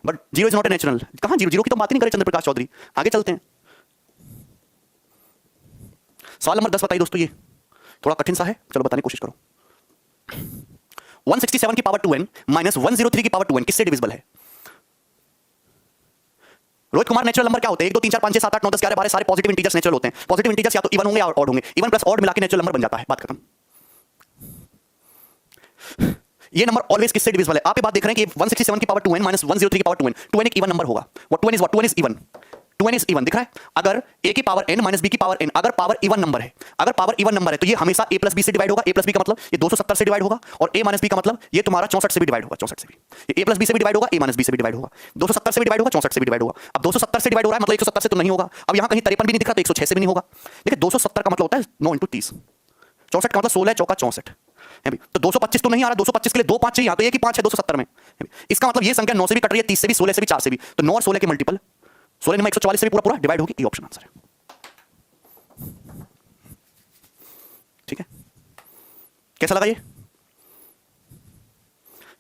But zero is not a natural. कहां जीरो, जीरो की तो बात ही नहीं करे चंद्रप्रकाश चौधरी। आगे चलते हैं, सवाल नंबर 10 बताइए दोस्तों। ये थोड़ा कठिन सा है, चलो बताने की कोशिश करो। 167 की पावर 2n माइनस 103 की पावर 2n किससे डिविजिबल है? रोहित कुमार नेचुरल नंबर क्या होते हैं? 1 2 3 4 5 6 7 8 9 10 11 12 सारे पॉजिटिव इंटीजर्स नेचुरल होते हैं। पॉजिटिव इंटीजर्स या तो इवन होंगे या ऑड होंगे, इवन प्लस ऑड मिला के नेचुरल नंबर बन जाता है, बात खत्म। ये नंबर ऑलवेज किससे डिविजिबल है? आप ये बात देख रहे हैं कि 167 की पावर 2n माइनस 103 की पावर 2n, 2n एक इवन नंबर होगा। What 2n is what 2n is even, 2n is even दिख रहा है। अगर a की पावर n माइनस b की पावर n अगर पावर इवन नंबर है, अगर पावर इवन नंबर है तो ये हमेशा a प्लस b से डिवाइड होगा। a प्लस b का मतलब ये 270 से डिवाइड होगा, और a माइनस b का मतलब ये तुम्हारा 64 से भी डिवाइड होगा। 64 से भी ये a प्लस b से भी डिवाइड होगा, a माइनस b से भी डिवाइड होगा, 270 से भी डिवाइड होगा, 64 से भी डिवाइड होगा। अब 270 से डिवाइड हो रहा है मतलब 170 से तो नहीं होगा। अब यहाँ कहीं 53 भी नहीं दिख रहा तो 106 से भी नहीं होगा। देखिए 270 का मतलब होता है 9 × 30, 64 का मतलब 16 चौका 64 है भी। तो 225 तो नहीं आ रहा, 225 के लिए 2 5 चाहिए, यहाँ तो एक ही 5 है 270 में। इसका मतलब ये संख्या 9 से भी कट रही है, 30 से भी, 16 से भी, 4 से भी। तो 9 और 16 के मल्टीपल 16 में 144 से भी पूरा पूरा डिवाइड होगी। ये ऑप्शन आंसर है। ठीक है, कैसा लगा ये?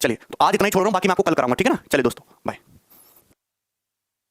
चलिए तो आज इतना ही छोड़ रहा हूं, बाकी मैं आपको कल कराऊंगा, ठीक है ना। चलिए दोस्तों।